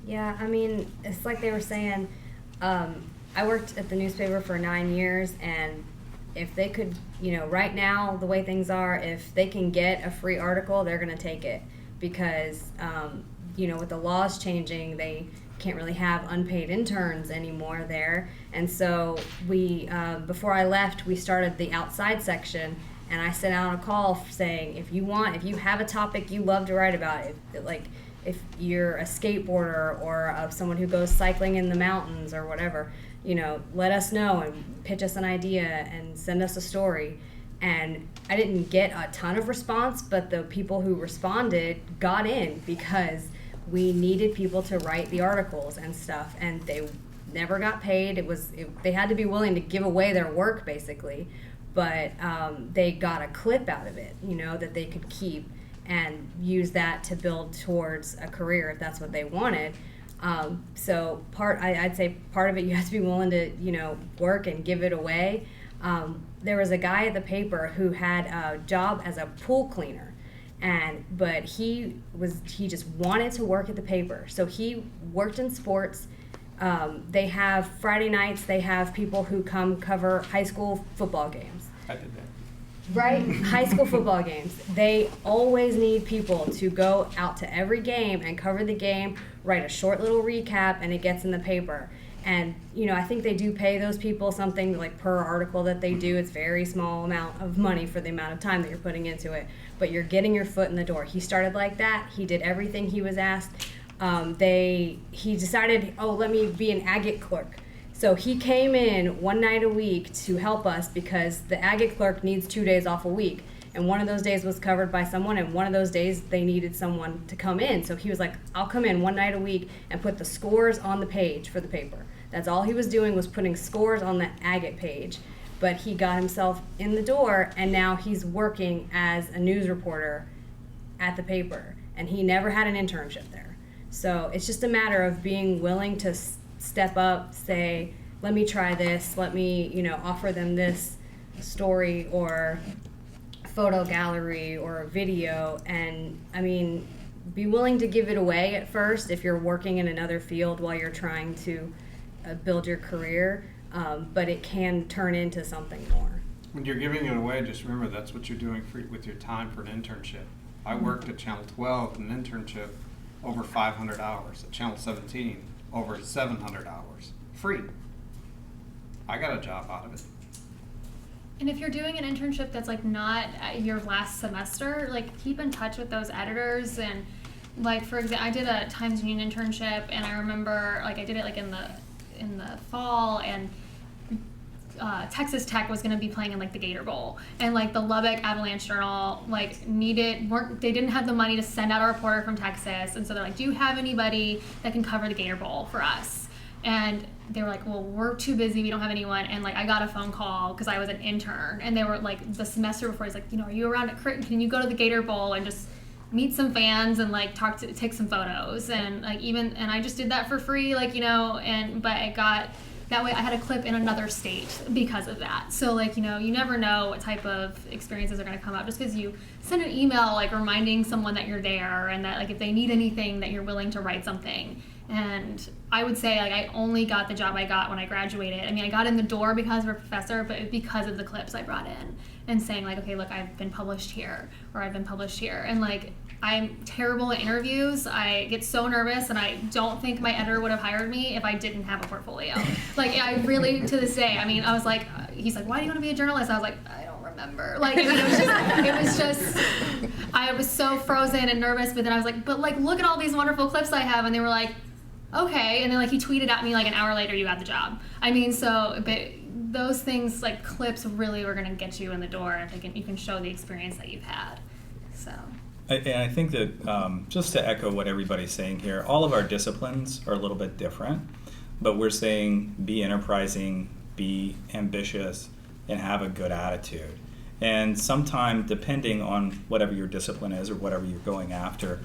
Yeah, I mean, it's like they were saying, I worked at the newspaper for 9 years, and if they could, you know, right now, the way things are, if they can get a free article, they're going to take it, because, you know, with the laws changing, they can't really have unpaid interns anymore there. And so we, before I left, we started the outside section, and I sent out a call saying, if you have a topic you love to write about, if you're a skateboarder or someone who goes cycling in the mountains or whatever, you know, let us know and pitch us an idea and send us a story. And I didn't get a ton of response, but the people who responded got in, because we needed people to write the articles and stuff, and they never got paid. They had to be willing to give away their work, basically, but they got a clip out of it, you know, that they could keep and use that to build towards a career if that's what they wanted. So I'd say part of it, you have to be willing to, you know, work and give it away. There was a guy at the paper who had a job as a pool cleaner, but he just wanted to work at the paper. So he worked in sports. They have Friday nights, they have people who come cover high school football games. I did that. Right? High school football games. They always need people to go out to every game and cover the game, write a short little recap, and it gets in the paper. And, you know, I think they do pay those people something like per article that they do. It's very small amount of money for the amount of time that you're putting into it. But you're getting your foot in the door. He started like that. He did everything he was asked. He decided, let me be an agate clerk. So he came in one night a week to help us, because the agate clerk needs 2 days off a week. And one of those days was covered by someone, and one of those days they needed someone to come in. So he was like, I'll come in one night a week and put the scores on the page for the paper. That's all he was doing, was putting scores on the agate page. But he got himself in the door, and now he's working as a news reporter at the paper. And he never had an internship there. So it's just a matter of being willing to step up, say, let me try this, let me, you know, offer them this story or photo gallery or a video. And I mean, be willing to give it away at first if you're working in another field while you're trying to build your career, but it can turn into something more. When you're giving it away, just remember that's what you're doing with your time for an internship. I worked at Channel 12, an internship, over 500 hours. At Channel 17, over 700 hours. Free. I got a job out of it. And if you're doing an internship that's like not your last semester, like keep in touch with those editors. And like, for example, I did a Times Union internship, and I remember like I did it like in the fall, and Texas Tech was going to be playing in like the Gator Bowl, and like the Lubbock Avalanche Journal like they didn't have the money to send out a reporter from Texas, and so they're like, do you have anybody that can cover the Gator Bowl for us? And they were like, well, we're too busy, we don't have anyone. And like I got a phone call because I was an intern, and they were like, the semester before, he's like, you know, are you around at Creighton? Can you go to the Gator Bowl and just meet some fans and like take some photos? And like and I just did that for free, like, you know, but I got that way I had a clip in another state because of that. So like, you know, you never know what type of experiences are going to come up just because you send an email like reminding someone that you're there, and that like if they need anything that you're willing to write something. And I would say like I only got the job I got when I graduated. I mean, I got in the door because of a professor, but because of the clips I brought in and saying like, okay, look, I've been published here, or I've been published here. And like, I'm terrible at interviews. I get so nervous, and I don't think my editor would have hired me if I didn't have a portfolio. Like, I really, to this day, I mean, I was like, he's like, why do you want to be a journalist? I was like, I don't remember. Like, I mean, it was just, I was so frozen and nervous, but then I was like, but like, look at all these wonderful clips I have. And they were like, okay. And then like he tweeted at me like an hour later, you got the job. I mean, so, but those things, like clips, really are going to get you in the door if you can show the experience that you've had. So. And I think that just to echo what everybody's saying here, all of our disciplines are a little bit different, but we're saying be enterprising, be ambitious, and have a good attitude. And sometimes, depending on whatever your discipline is or whatever you're going after,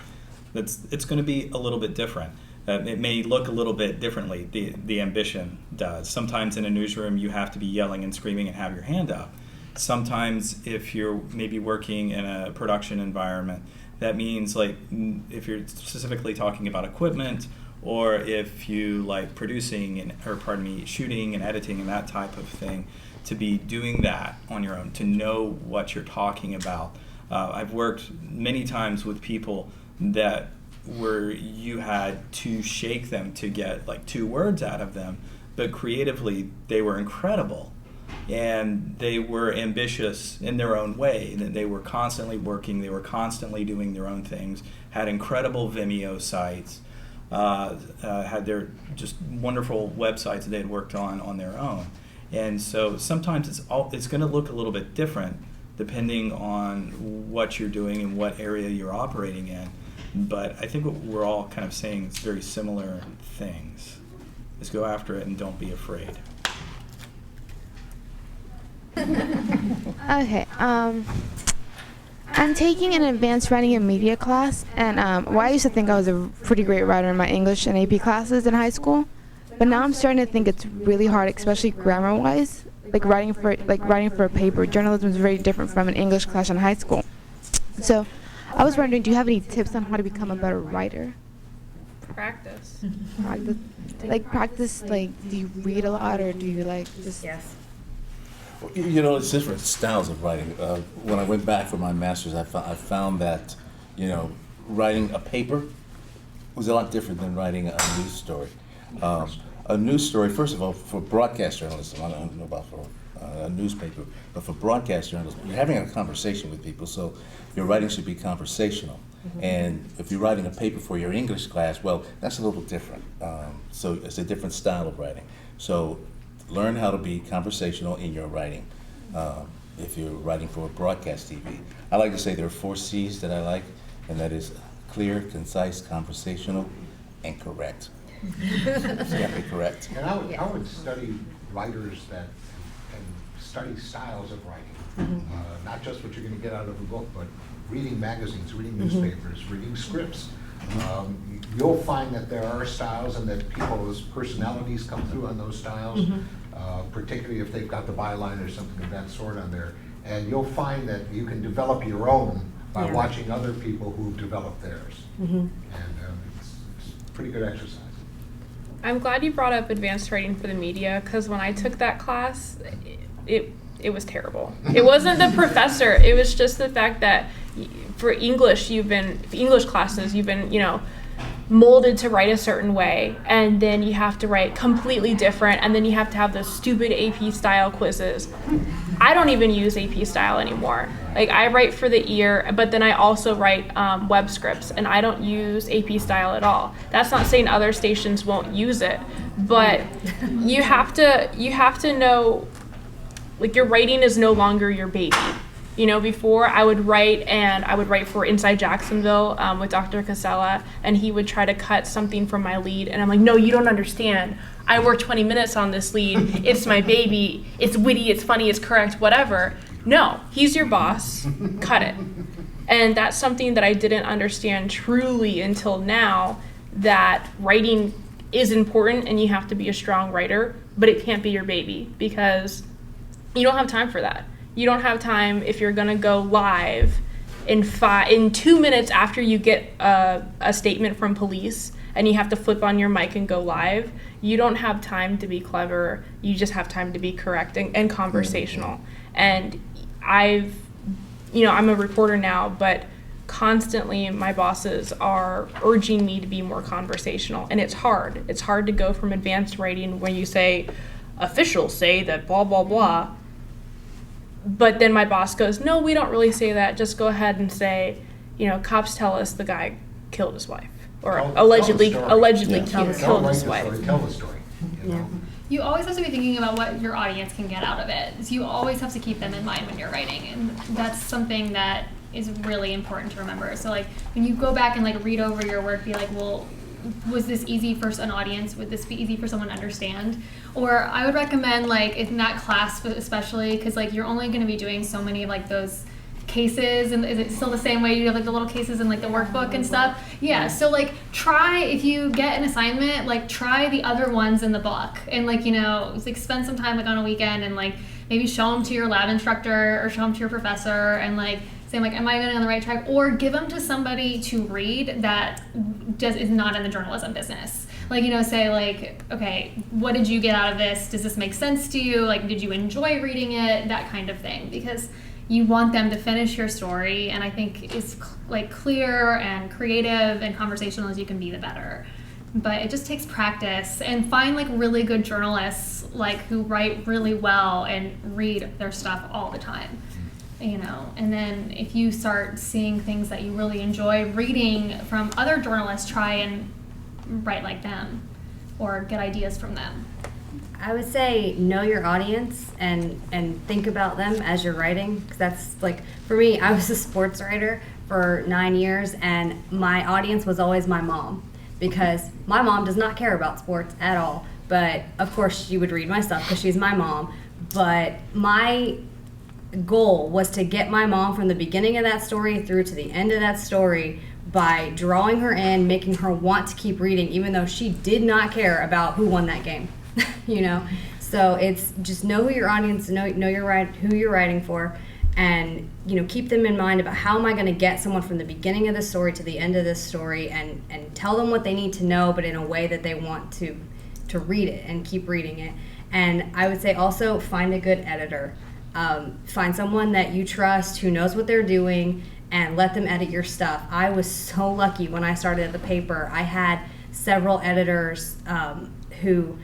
it's going to be a little bit different. It may look a little bit differently, the ambition does. Sometimes in a newsroom you have to be yelling and screaming and have your hand up. Sometimes if you're maybe working in a production environment, that means like if you're specifically talking about equipment, or if you like producing shooting and editing and that type of thing, to be doing that on your own, to know what you're talking about. I've worked many times with people that where you had to shake them to get like 2 words out of them, but creatively they were incredible. And they were ambitious in their own way, that they were constantly working, they were constantly doing their own things, had incredible Vimeo sites, had their just wonderful websites that they had worked on their own. And so sometimes it's going to look a little bit different depending on what you're doing and what area you're operating in. But I think what we're all kind of saying is very similar things. Just go after it and don't be afraid. Okay, I'm taking an advanced writing and media class, and well, I used to think I was a pretty great writer in my English and AP classes in high school, but now I'm starting to think it's really hard, especially grammar-wise. Like writing for a paper, journalism is very different from an English class in high school. So, I was wondering, do you have any tips on how to become a better writer? Practice. Practice. Do you read a lot, or do you just? Yes. You know, it's different styles of writing. When I went back for my master's, I found that, writing a paper was a lot different than writing a news story. A news story, first of all, for broadcast journalism, I don't know about for a newspaper, but for broadcast journalism, you're having a conversation with people, so your writing should be conversational. Mm-hmm. And if you're writing a paper for your English class, well, that's a little different. So it's a different style of writing. So learn how to be conversational in your writing. If you're writing for a broadcast TV, I like to say there are 4 C's that I like, and that is clear, concise, conversational, and correct. So you be correct. And I would study writers and study styles of writing, not just what you're going to get out of a book, but reading magazines, reading newspapers, reading scripts. You'll find that there are styles and that people's personalities come through on those styles, particularly if they've got the byline or something of that sort on there. And you'll find that you can develop your own by watching other people who've developed theirs. And it's pretty good exercise. I'm glad you brought up advanced writing for the media, because when I took that class, it was terrible. It wasn't the professor, it was just the fact that for English classes, you've been, molded to write a certain way, and then you have to write completely different, and then you have to have those stupid AP style quizzes. I don't even use AP style anymore. Like, I write for the ear, but then I also write web scripts, and I don't use AP style at all. That's not saying other stations won't use it, but you have to know, like, your writing is no longer your baby. Before I would write for Inside Jacksonville with Dr. Casella, and he would try to cut something from my lead, and I'm like, no, you don't understand. I worked 20 minutes on this lead. It's my baby. It's witty, it's funny, it's correct, whatever. No, he's your boss. Cut it. And that's something that I didn't understand truly until now, that writing is important and you have to be a strong writer, but it can't be your baby, because you don't have time for that. You don't have time if you're gonna go live in 2 minutes after you get a statement from police and you have to flip on your mic and go live. You don't have time to be clever. You just have time to be correct and conversational. And I'm a reporter now, but constantly my bosses are urging me to be more conversational, and it's hard. It's hard to go from advanced writing where you say, officials say that blah, blah, blah, but then my boss goes, no, we don't really say that. Just go ahead and say, cops tell us the guy killed his wife, or allegedly killed his wife. Tell the story. you always have to be thinking about what your audience can get out of it. So you always have to keep them in mind when you're writing, and that's something that is really important to remember. So like when you go back and like read over your work, be like, well, was this easy for an audience? Would this be easy for someone to understand? Or I would recommend, like, in that class especially, because like you're only going to be doing so many of like those cases, and is it still the same way you have like the little cases in like the workbook and stuff? Yeah, so like try, if you get an assignment, like try the other ones in the book, and like, you know, like spend some time like on a weekend and like maybe show them to your lab instructor or show them to your professor and like say like, am I going on the right track? Or give them to somebody to read that is not in the journalism business. Like, you know, say like, okay, what did you get out of this? Does this make sense to you? Like, did you enjoy reading it? That kind of thing, because you want them to finish your story, and I think it's like clear and creative and conversational as you can be, the better. But it just takes practice, and find like really good journalists like who write really well and read their stuff all the time, you know. And then if you start seeing things that you really enjoy reading from other journalists, try and write like them or get ideas from them. I would say know your audience and think about them as you're writing, because that's like, for me, I was a sports writer for 9 years, and my audience was always my mom, because my mom does not care about sports at all, but of course she would read my stuff because she's my mom. But my goal was to get my mom from the beginning of that story through to the end of that story by drawing her in, making her want to keep reading, even though she did not care about who won that game. You know, so it's just know who your audience, know who you're writing for, and you know, keep them in mind about how am I going to get someone from the beginning of the story to the end of this story, and tell them what they need to know, but in a way that they want to read it and keep reading it. And I would say also find a good editor. Find someone that you trust who knows what they're doing, and let them edit your stuff. I was so lucky when I started at the paper. I had several editors who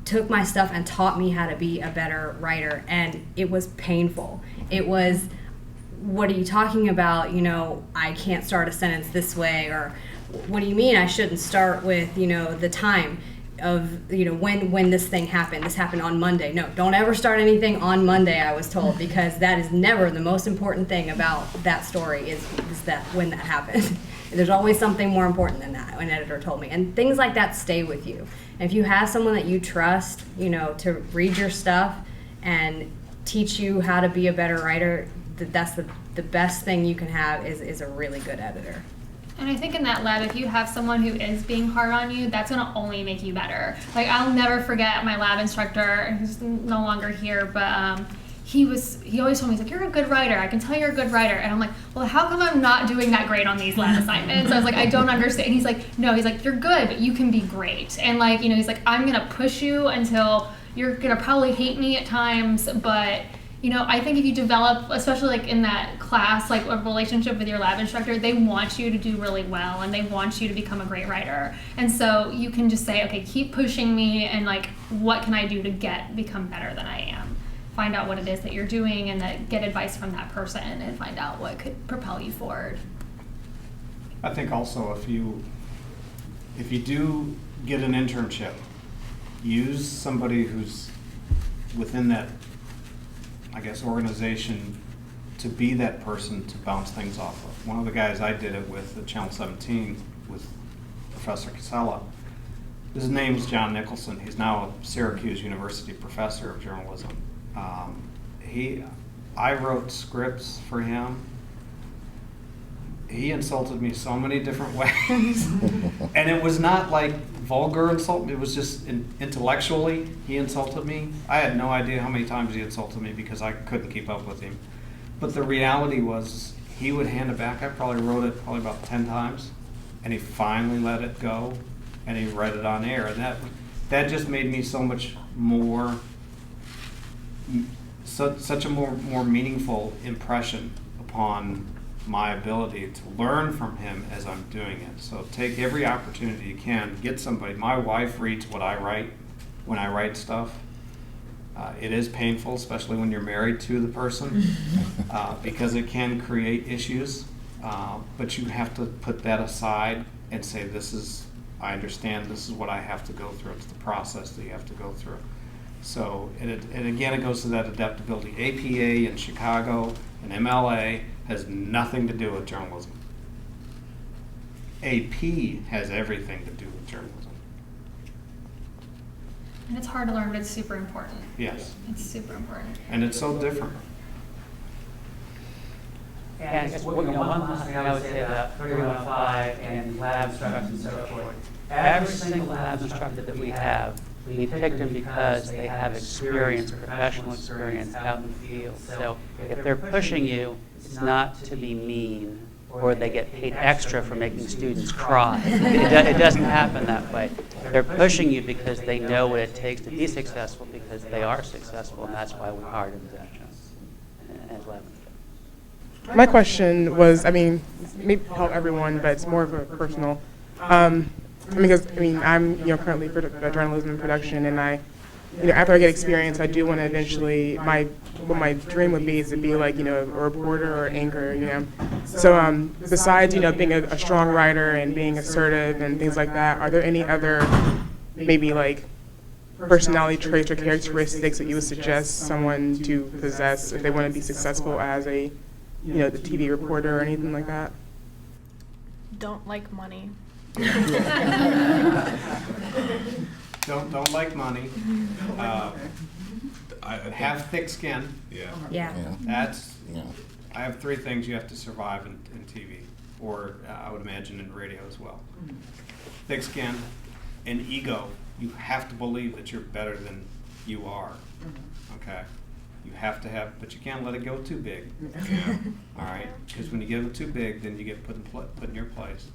took my stuff and taught me how to be a better writer, and it was painful. It was, what are you talking about? You know, I can't start a sentence this way, or what do you mean I shouldn't start with, you know, the time of, you know, when this thing happened. This happened on Monday. No, don't ever start anything on Monday, I was told, because that is never the most important thing about that story is that when that happened. There's always something more important than that, an editor told me. And things like that stay with you. And if you have someone that you trust, you know, to read your stuff and teach you how to be a better writer, that's the best thing you can have is a really good editor. And I think in that lab, if you have someone who is being hard on you, that's going to only make you better. Like, I'll never forget my lab instructor, who's no longer here, but he always told me, he's like, you're a good writer. I can tell you're a good writer. And I'm like, well, how come I'm not doing that great on these lab assignments? I was like, I don't understand. And he's like, no, he's like, you're good, but you can be great. And like, you know, he's like, I'm going to push you until you're going to probably hate me at times, but you know, I think if you develop, especially like in that class, like a relationship with your lab instructor, they want you to do really well and they want you to become a great writer. And so you can just say, okay, keep pushing me, and like, what can I do to become better than I am? Find out what it is that you're doing, and that get advice from that person and find out what could propel you forward. I think also if you do get an internship, use somebody who's within that, I guess, organization to be that person to bounce things off of. One of the guys I did it with at Channel 17 with Professor Casella, his name's John Nicholson. He's now a Syracuse University professor of journalism. I wrote scripts for him. He insulted me so many different ways. And it was not like vulgar insult, it was just intellectually he insulted me. I had no idea how many times he insulted me because I couldn't keep up with him. But the reality was he would hand it back. I probably wrote it about 10 times, and he finally let it go, and he read it on air. And that just made me so much more, such a more meaningful impression upon my ability to learn from him as I'm doing it. So take every opportunity you can. Get somebody. My wife reads what I write when I write stuff. It is painful, especially when you're married to the person, because it can create issues. But you have to put that aside and say, this is I understand this is what I have to go through. It's the process that you have to go through. So, and again, it goes to that adaptability. APA in Chicago and MLA has nothing to do with journalism. AP has everything to do with journalism. And it's hard to learn, but it's super important. Yes. It's super important. And it's so different. And I guess one last thing I would say about 3105 and lab instructors and so forth. Every single lab instructor that we have, we picked them because they have experience, professional experience out in the field. So if they're pushing you, it's not to be mean or they get paid extra for making students cry. It doesn't happen that way. They're pushing you because they know what it takes to be successful because they are successful, and that's why we hired them as lab instructors. My question was, maybe help everyone, but it's more of a personal. Because I'm currently for journalism and production, and after I get experience, I do want to eventually what my dream would be is to be like a reporter or anchor. So besides being a strong writer and being assertive and things like that, are there any other maybe like personality traits or characteristics that you would suggest someone to possess if they want to be successful as a the TV reporter or anything like that? Don't like money. Don't like money. Have thick skin. Yeah. I have 3 things you have to survive in TV, or I would imagine in radio as well. Thick skin and ego. You have to believe that you're better than you are. Okay. You have to have, but you can't let it go too big. All right, because when you get it too big, then you get put in your place.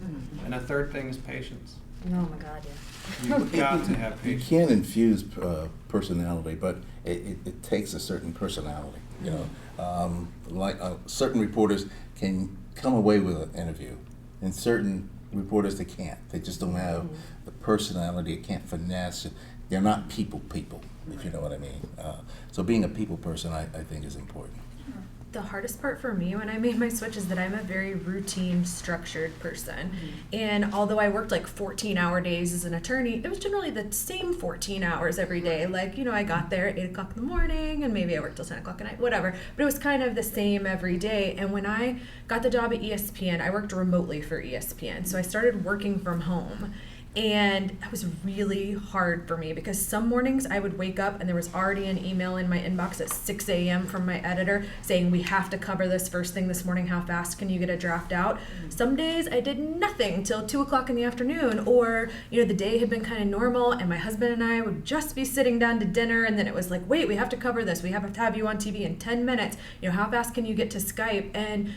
And the third thing is patience. Oh my God, yeah. You've got to have You patience. can infuse personality, but it takes a certain personality. Certain reporters can come away with an interview, and certain reporters they can't. They just don't have the personality. They can't finesse. They're not people, if you know what I mean. So being a people person, I think, is important. The hardest part for me when I made my switch is that I'm a very routine, structured person. And although I worked like 14-hour days as an attorney, it was generally the same 14 hours every day. Like, I got there at 8 o'clock in the morning and maybe I worked till 10 o'clock at night, whatever. But it was kind of the same every day. And when I got the job at ESPN, I worked remotely for ESPN. So I started working from home. And that was really hard for me because some mornings I would wake up and there was already an email in my inbox at 6 a.m. from my editor saying, we have to cover this first thing this morning. How fast can you get a draft out? Some days I did nothing till 2 o'clock in the afternoon, or, the day had been kind of normal and my husband and I would just be sitting down to dinner and then it was like, wait, we have to cover this. We have to have you on TV in 10 minutes. How fast can you get to Skype? And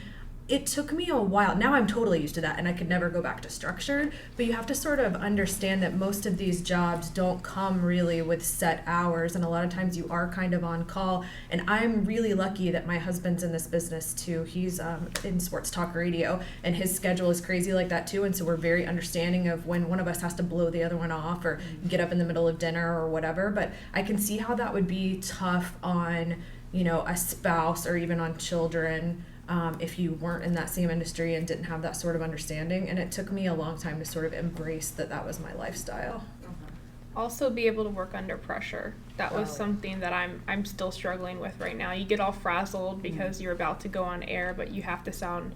it took me a while. Now I'm totally used to that and I could never go back to structured, but you have to sort of understand that most of these jobs don't come really with set hours, and a lot of times you are kind of on call. And I'm really lucky that my husband's in this business too. He's in sports talk radio and his schedule is crazy like that too, and so we're very understanding of when one of us has to blow the other one off or get up in the middle of dinner or whatever. But I can see how that would be tough on a spouse or even on children. If you weren't in that same industry and didn't have that sort of understanding. And it took me a long time to sort of embrace that was my lifestyle. Also be able to work under pressure. That was something that I'm still struggling with right now. You get all frazzled because you're about to go on air, but you have to sound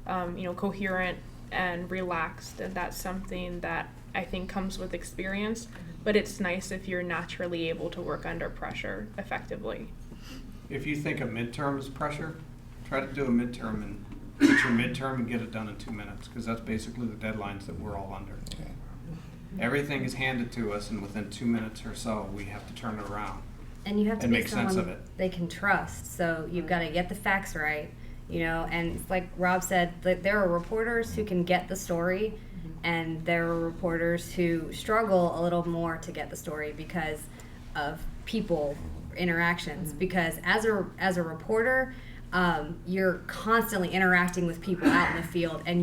coherent and relaxed, and that's something that I think comes with experience, but it's nice if you're naturally able to work under pressure effectively. If you think of midterm as pressure, try to do a midterm and get your midterm and get it done in 2 minutes, because that's basically the deadlines that we're all under. Everything is handed to us, and within 2 minutes or so, we have to turn it around. And you have to and be make someone sense of it. they can trust. So you've got to get the facts right, and like Rob said, there are reporters who can get the story, and there are reporters who struggle a little more to get the story because of people interactions. Because as a reporter, you're constantly interacting with people out in the field, and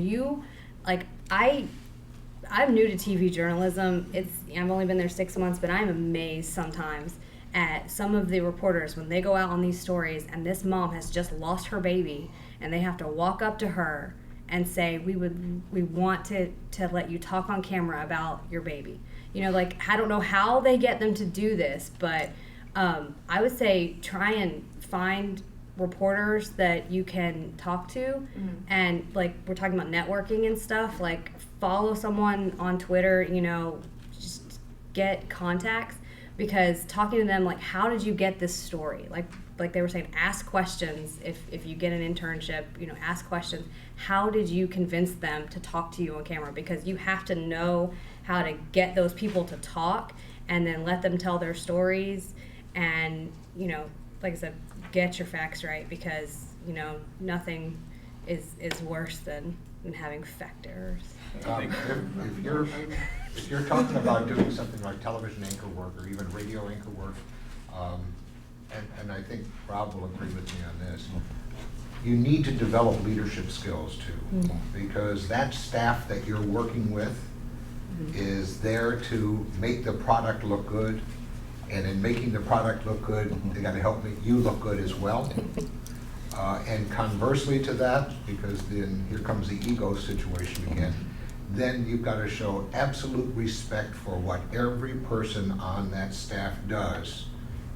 I'm new to TV journalism. I've only been there 6 months, but I'm amazed sometimes at some of the reporters when they go out on these stories and this mom has just lost her baby and they have to walk up to her and say, we want to let you talk on camera about your baby. You know, like, I don't know how they get them to do this, but I would say try and find reporters that you can talk to, and like we're talking about networking and stuff, like follow someone on Twitter, you know, just get contacts, because talking to them, like, how did you get this story? Like they were saying, ask questions. If you get an internship, you know, ask questions. How did you convince them to talk to you on camera? Because you have to know how to get those people to talk and then let them tell their stories. And, you know, like I said, get your facts right, because, you know, nothing is worse than having fact errors. If you're talking about doing something like television anchor work or even radio anchor work, and I think Rob will agree with me on this, you need to develop leadership skills too, because that staff that you're working with is there to make the product look good, and in making the product look good, they got to help make you look good as well. And conversely to that, because then here comes the ego situation again, then you've got to show absolute respect for what every person on that staff does,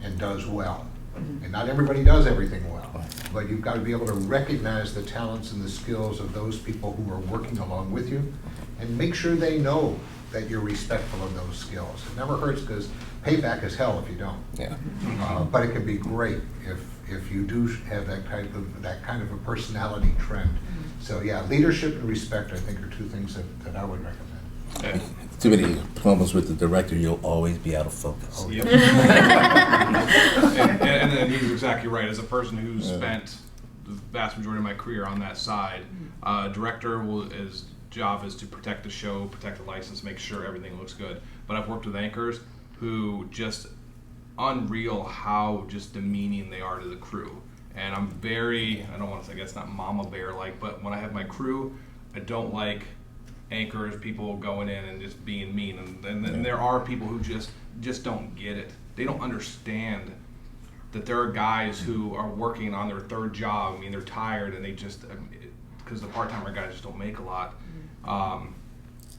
and does well. And not everybody does everything well, but you've got to be able to recognize the talents and the skills of those people who are working along with you, and make sure they know that you're respectful of those skills. It never hurts, because payback is hell if you don't. Yeah. But it can be great if you do have that kind of a personality trend. So yeah, leadership and respect, I think, are two things that I would recommend. Yeah. Too many problems with the director, you'll always be out of focus. Yep. and he's exactly right. As a person who's spent the vast majority of my career on that side, director his job is to protect the show, protect the license, make sure everything looks good. But I've worked with anchors who just unreal how just demeaning they are to the crew. And I'm very, I don't want to say, I guess not mama bear like, but when I have my crew, I don't like anchors, people going in and just being mean. And there are people who just don't get it. They don't understand that there are guys who are working on their third job. I mean, they're tired, and they just, because the part-timer guys just don't make a lot.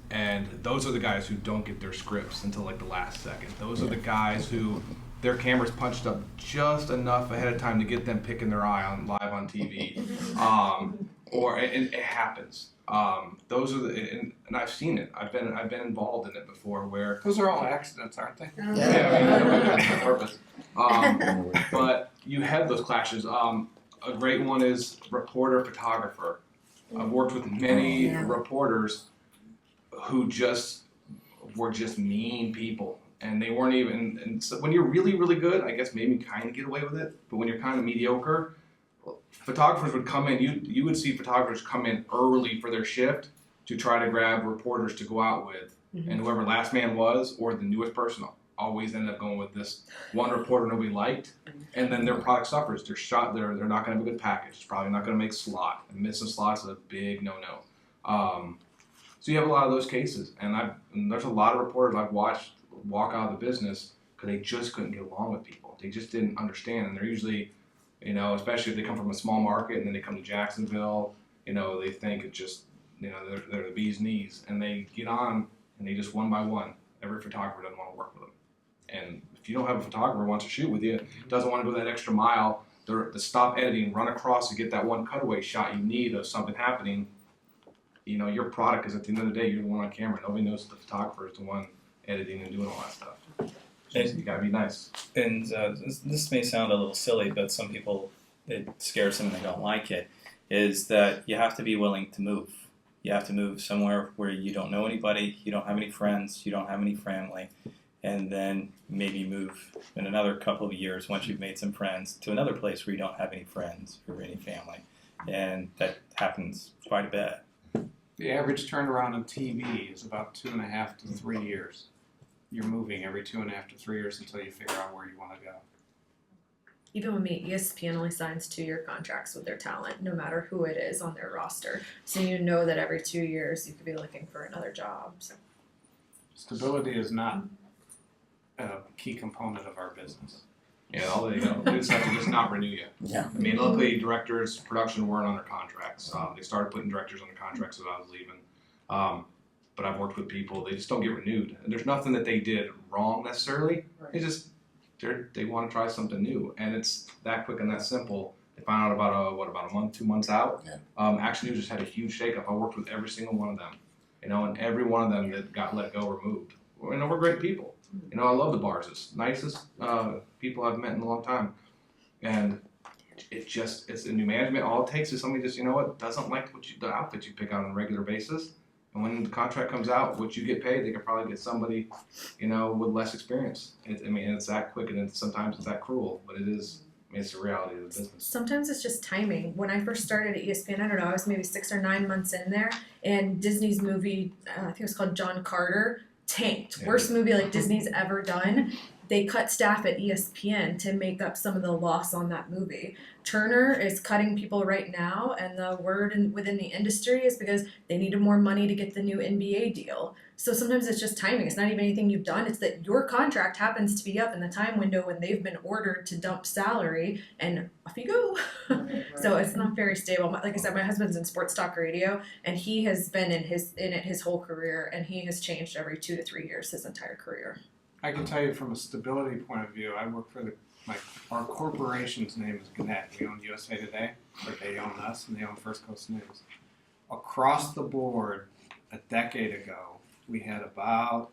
And those are the guys who don't get their scripts until like the last second. Those are the guys who their camera's punched up just enough ahead of time to get them picking their eye on live on TV. And it happens. Those are and I've seen it. I've been involved in it before, where Those are all accidents, aren't they? on purpose. But you have those clashes. A great one is reporter photographer. I've worked with many reporters who were just mean people, and they weren't even. And so when you're really, really good, I guess maybe kind of get away with it. But when you're kind of mediocre, photographers would come in. You would see photographers come in early for their shift to try to grab reporters to go out with, and whoever last man was or the newest person always ended up going with this one reporter nobody liked, and then their product suffers. They're shot. They're not going to have a good package. It's probably not going to make slot. And missing slots is a big no-no. So you have a lot of those cases, and there's a lot of reporters I've watched walk out of the business because they just couldn't get along with people. They just didn't understand, and they're usually, especially if they come from a small market and then they come to Jacksonville, they think it's just, they're the bee's knees, and they get on and they just one by one. Every photographer doesn't want to work with them, and if you don't have a photographer who wants to shoot with you, doesn't want to go that extra mile, the stop editing, run across to get that one cutaway shot you need of something happening. Your product is, at the end of the day, you're the one on camera. Nobody knows the photographer is the one editing and doing all that stuff. You gotta be nice. And this may sound a little silly, but some people, it scares them and they don't like it, is that you have to be willing to move. You have to move somewhere where you don't know anybody, you don't have any friends, you don't have any family, and then maybe move in another couple of years, once you've made some friends, to another place where you don't have any friends or any family. And that happens quite a bit. The average turnaround on TV is about 2.5 to 3 years. You're moving every 2.5 to 3 years until you figure out where you want to go. Even with me, ESPN only signs 2-year contracts with their talent, no matter who it is on their roster. So you know that every 2 years you could be looking for another job. So. Stability is not a key component of our business. Yeah, all they do is have to just not renew you. Yeah. I mean, luckily, directors, production weren't under contracts. They started putting directors under contracts as I was leaving. But I've worked with people, they just don't get renewed. And there's nothing that they did wrong necessarily. They want to try something new. And it's that quick and that simple. They find out about a month, 2 months out. Yeah. Action News just had a huge shakeup. I worked with every single one of them. And every one of them that got let go or moved. We're great people. I love the Barses. Nicest people I've met in a long time. And it's a new management. All it takes is somebody just, doesn't like the outfit you pick out on a regular basis. And when the contract comes out, what you get paid, they could probably get somebody, with less experience. It's that quick, and sometimes it's that cruel, but it's the reality of the business. Sometimes it's just timing. When I first started at ESPN, I don't know, I was maybe 6 or 9 months in there, and Disney's movie, I think it was called John Carter, tanked. Yeah. Worst movie like Disney's ever done. They cut staff at ESPN to make up some of the loss on that movie. Turner is cutting people right now, and the word within the industry is because they needed more money to get the new NBA deal. So sometimes it's just timing. It's not even anything you've done. It's that your contract happens to be up in the time window when they've been ordered to dump salary, and off you go. So it's not very stable. Like I said, my husband's in sports talk radio, and he has been in it his whole career, and he has changed every 2 to 3 years his entire career. I can tell you from a stability point of view, I work for our corporation's name is Gannett. We own USA Today, or they own us, and they own First Coast News. Across the board, a decade ago, we had about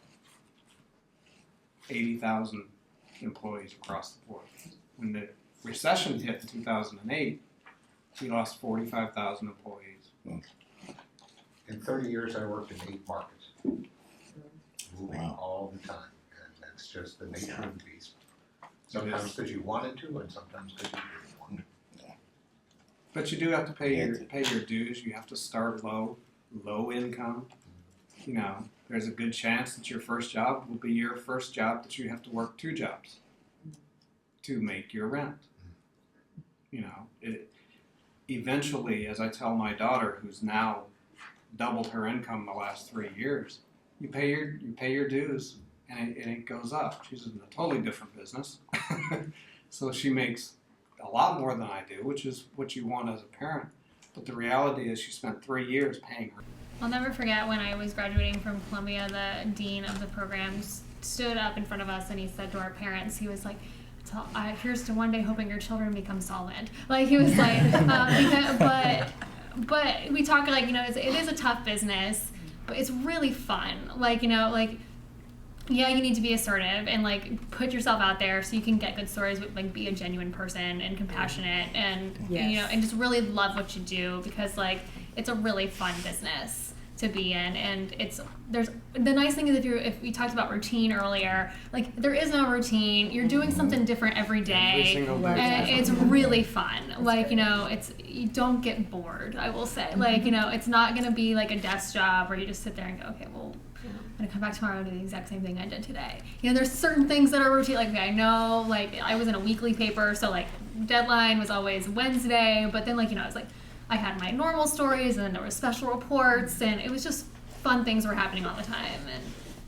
80,000 employees across the board. When the recession hit in 2008, we lost 45,000 employees. In 30 years, I worked in 8 markets, moving all the time. It's just the nature of the beast. Sometimes because you wanted to, and sometimes because you didn't want to. But you do have to pay your dues. You have to start low income. There's a good chance that your first job will be your first job that you have to work 2 jobs to make your rent. Eventually, as I tell my daughter, who's now doubled her income the last 3 years, you pay your dues. And it goes up. She's in a totally different business. So she makes a lot more than I do, which is what you want as a parent. But the reality is she spent 3 years paying her. I'll never forget when I was graduating from Columbia, the dean of the program stood up in front of us and he said to our parents, he was like, here's to one day hoping your children become solvent. Like, he was like, but we talk like, it is a tough business, but it's really fun. Yeah, you need to be assertive and put yourself out there so you can get good stories, but be a genuine person and compassionate and and just really love what you do, because it's a really fun business to be in. And there's the nice thing is if we talked about routine earlier, there is no routine. You're doing something different every day. Every single day. And it's really fun. You don't get bored, I will say. It's not gonna be like a desk job where you just sit there and go, okay, well, I'm gonna come back tomorrow and do the exact same thing I did today. There's certain things that are routine. I know, I was in a weekly paper, so deadline was always Wednesday. But then, I had my normal stories, and then there were special reports, and it was just fun things were happening all the time. And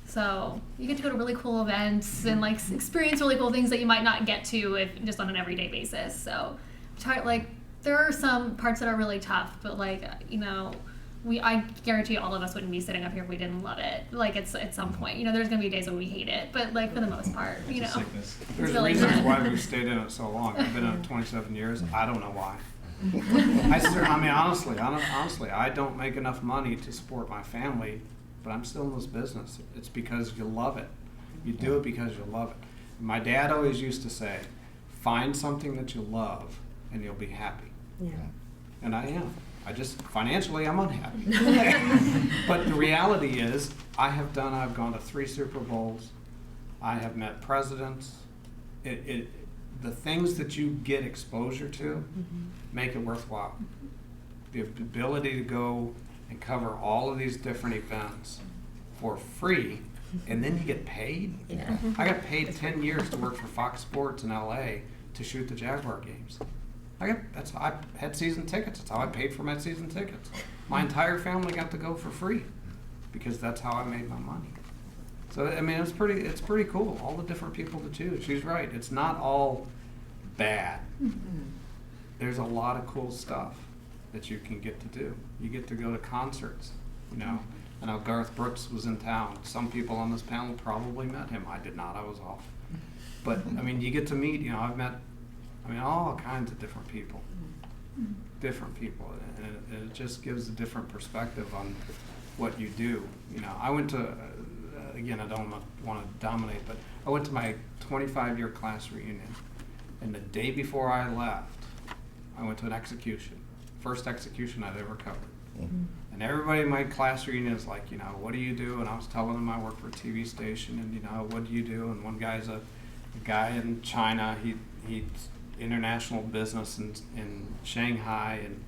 so you get to go to really cool events and experience really cool things that you might not get to if just on an everyday basis. So, there are some parts that are really tough, but I guarantee all of us wouldn't be sitting up here if we didn't love it. It's at some point, there's gonna be days when we hate it, but for the most part, There's really reasons fun. why we've stayed in it so long. I've been in it 27 years. I don't know why. Honestly, I don't make enough money to support my family, but I'm still in this business. It's because you love it. You do it because you love it. My dad always used to say, find something that you love and you'll be happy. Yeah. And I am. Financially, I'm unhappy. But the reality is, I've gone to 3 Super Bowls. I have met presidents. The things that you get exposure to make it worthwhile. The ability to go and cover all of these different events for free, and then you get paid. Yeah. I got paid 10 years to work for Fox Sports in LA to shoot the Jaguar games. I had season tickets. That's how I paid for my season tickets. My entire family got to go for free because that's how I made my money. So it's pretty cool. All the different people to choose. She's right. It's not all bad. There's a lot of cool stuff that you can get to do. You get to go to concerts, you know. I know Garth Brooks was in town. Some people on this panel probably met him. I did not, I was off. But, I mean, you get to meet, you know, I've met, I mean, all kinds of different people. And it just gives a different perspective on what you do. You know, I went to, again, I don't want to dominate, but I went to my 25-year class reunion, and the day before I left, I went to an execution. First execution I'd ever covered. And everybody in my class reunion is like, you know, what do you do? And I was telling them I work for a TV station, and, you know, what do you do? And one guy's a guy in China. He's international business in Shanghai, and,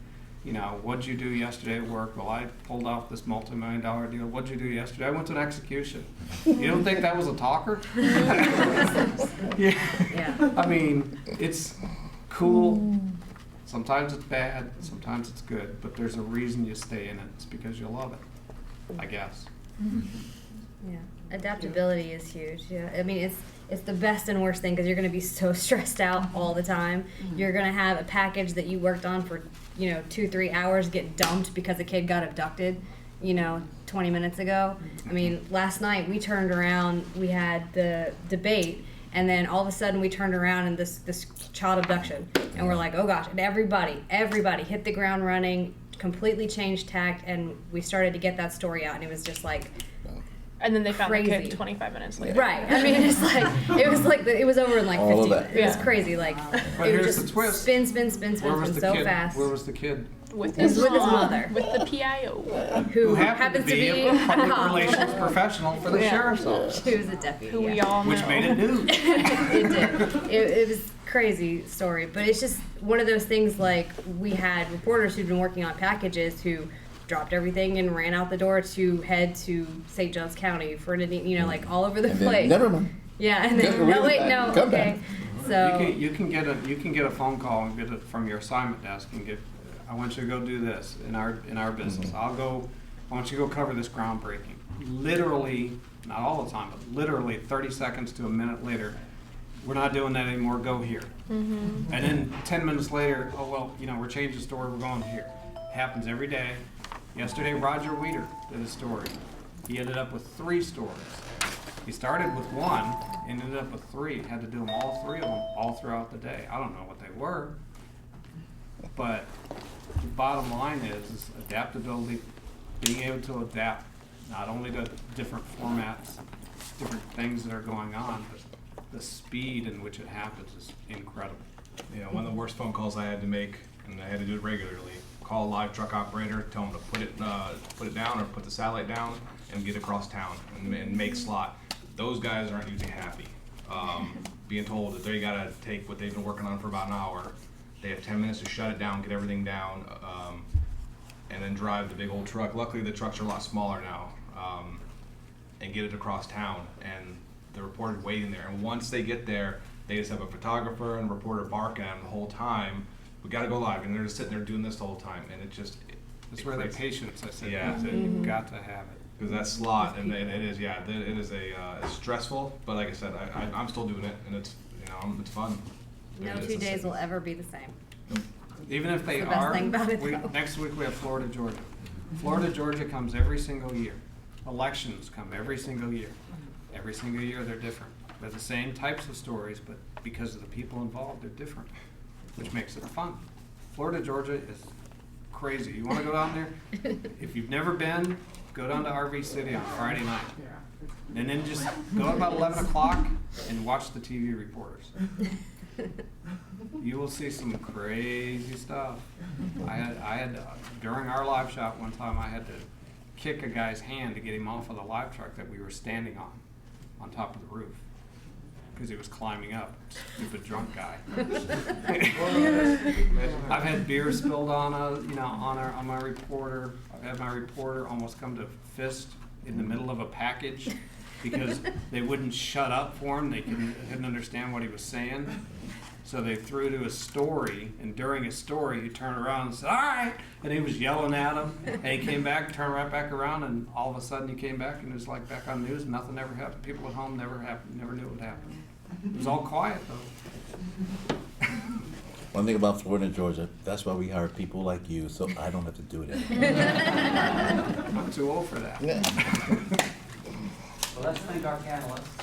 you know, what'd you do yesterday at work? Well, I pulled off this multi-million-dollar deal. What'd you do yesterday? I went to an execution. You don't think that was a talker? Yeah. I mean, it's cool. Sometimes it's bad, sometimes it's good, but there's a reason you stay in it. It's because you love it, I guess. Yeah, adaptability is huge. Yeah, I mean, it's the best and worst thing because you're going to be so stressed out all the time. You're going to have a package that you worked on for, you know, 2-3 hours get dumped because a kid got abducted, you know, 20 minutes ago. I mean, last night we turned around, we had the debate, and then all of a sudden we turned around and this child abduction, and we're like, oh gosh, and everybody hit the ground running, completely changed tact, and we started to get that story out, and it was just like, and then they found the crazy. kid 25 minutes later. Right. I mean, it's like it was over in like 15 minutes. It was crazy. Like But it here's was the just twist. spin Where was the so kid? fast. Where was the kid? With His his mother. With the PIO. Who happens to be a public cop. relations professional for the sheriff's office. Who was a deputy. Who we yeah. all know. Which made it news. It did. It was crazy story, but it's just one of those things. Like we had reporters who'd been working on packages who dropped everything and ran out the door to head to St. Johns County for an, you know, like all over the And then, place. never mind. Yeah, and then Come no, wait, back. no, Come okay. back. So You can get a phone call and get it from your assignment desk and get, I want you to go do this in our business. I want you to go cover this groundbreaking. Literally, not all the time, but literally 30 seconds to a minute later, we're not doing that anymore, go here. And then 10 minutes later, oh well, you know, we're changing the story, we're going here. Happens every day. Yesterday, Roger Weeder did a story. He ended up with 3 stories. He started with 1, ended up with 3. Had to do them all 3 of them all throughout the day. I don't know what they were, but the bottom line is adaptability, being able to adapt not only to different formats, different things that are going on, but the speed in which it happens is incredible. You know, one of the worst phone calls I had to make, and I had to do it regularly, call a live truck operator, tell him to put it down or put the satellite down and get across town and make slot. Those guys aren't usually happy. Being told that they gotta take what they've been working on for about an hour, they have 10 minutes to shut it down, get everything down, and then drive the big old truck. Luckily the trucks are a lot smaller now, and get it across town. And the reporter's waiting there. And once they get there, they just have a photographer and a reporter barking at them the whole time. We gotta go live, and they're just sitting there doing this the whole time, and That's where the patience, I said, Yeah. you've got to have it. because that slot, and it is, yeah, it is it's stressful, but like I said, I'm still doing it, and it's, you know, it's fun. no It's 2 a days thing. will ever be the same. Even if they That's the best are, thing about it, though. next week we have Florida, Georgia. Florida, Georgia comes every single year. Elections come every single year. Every single year they're different. They're the same types of stories, but because of the people involved, they're different, which makes it fun. Florida, Georgia is crazy. You want to go down there? If you've never been, go down to RV City on Friday night. And then just go at about 11 o'clock and watch the TV reporters. You will see some crazy stuff. I had during our live shot one time, I had to kick a guy's hand to get him off of the live truck that we were standing on top of the roof, because he was climbing up. Stupid drunk guy. I've had beer spilled on my reporter. I've had my reporter almost come to fist in the middle of a package because they wouldn't shut up for him. They couldn't understand what he was saying. So they threw to his story, and during his story, he turned around and said, "All right," and he was yelling at him. And he came back, turned right back around, and all of a sudden he came back and it was like back on news. Nothing ever happened. People at home never knew what happened. It was all quiet though. One thing about Florida and Georgia, that's why we hire people like you, so I don't have to do it anymore. I'm too old for that. Well, let's thank our panelists.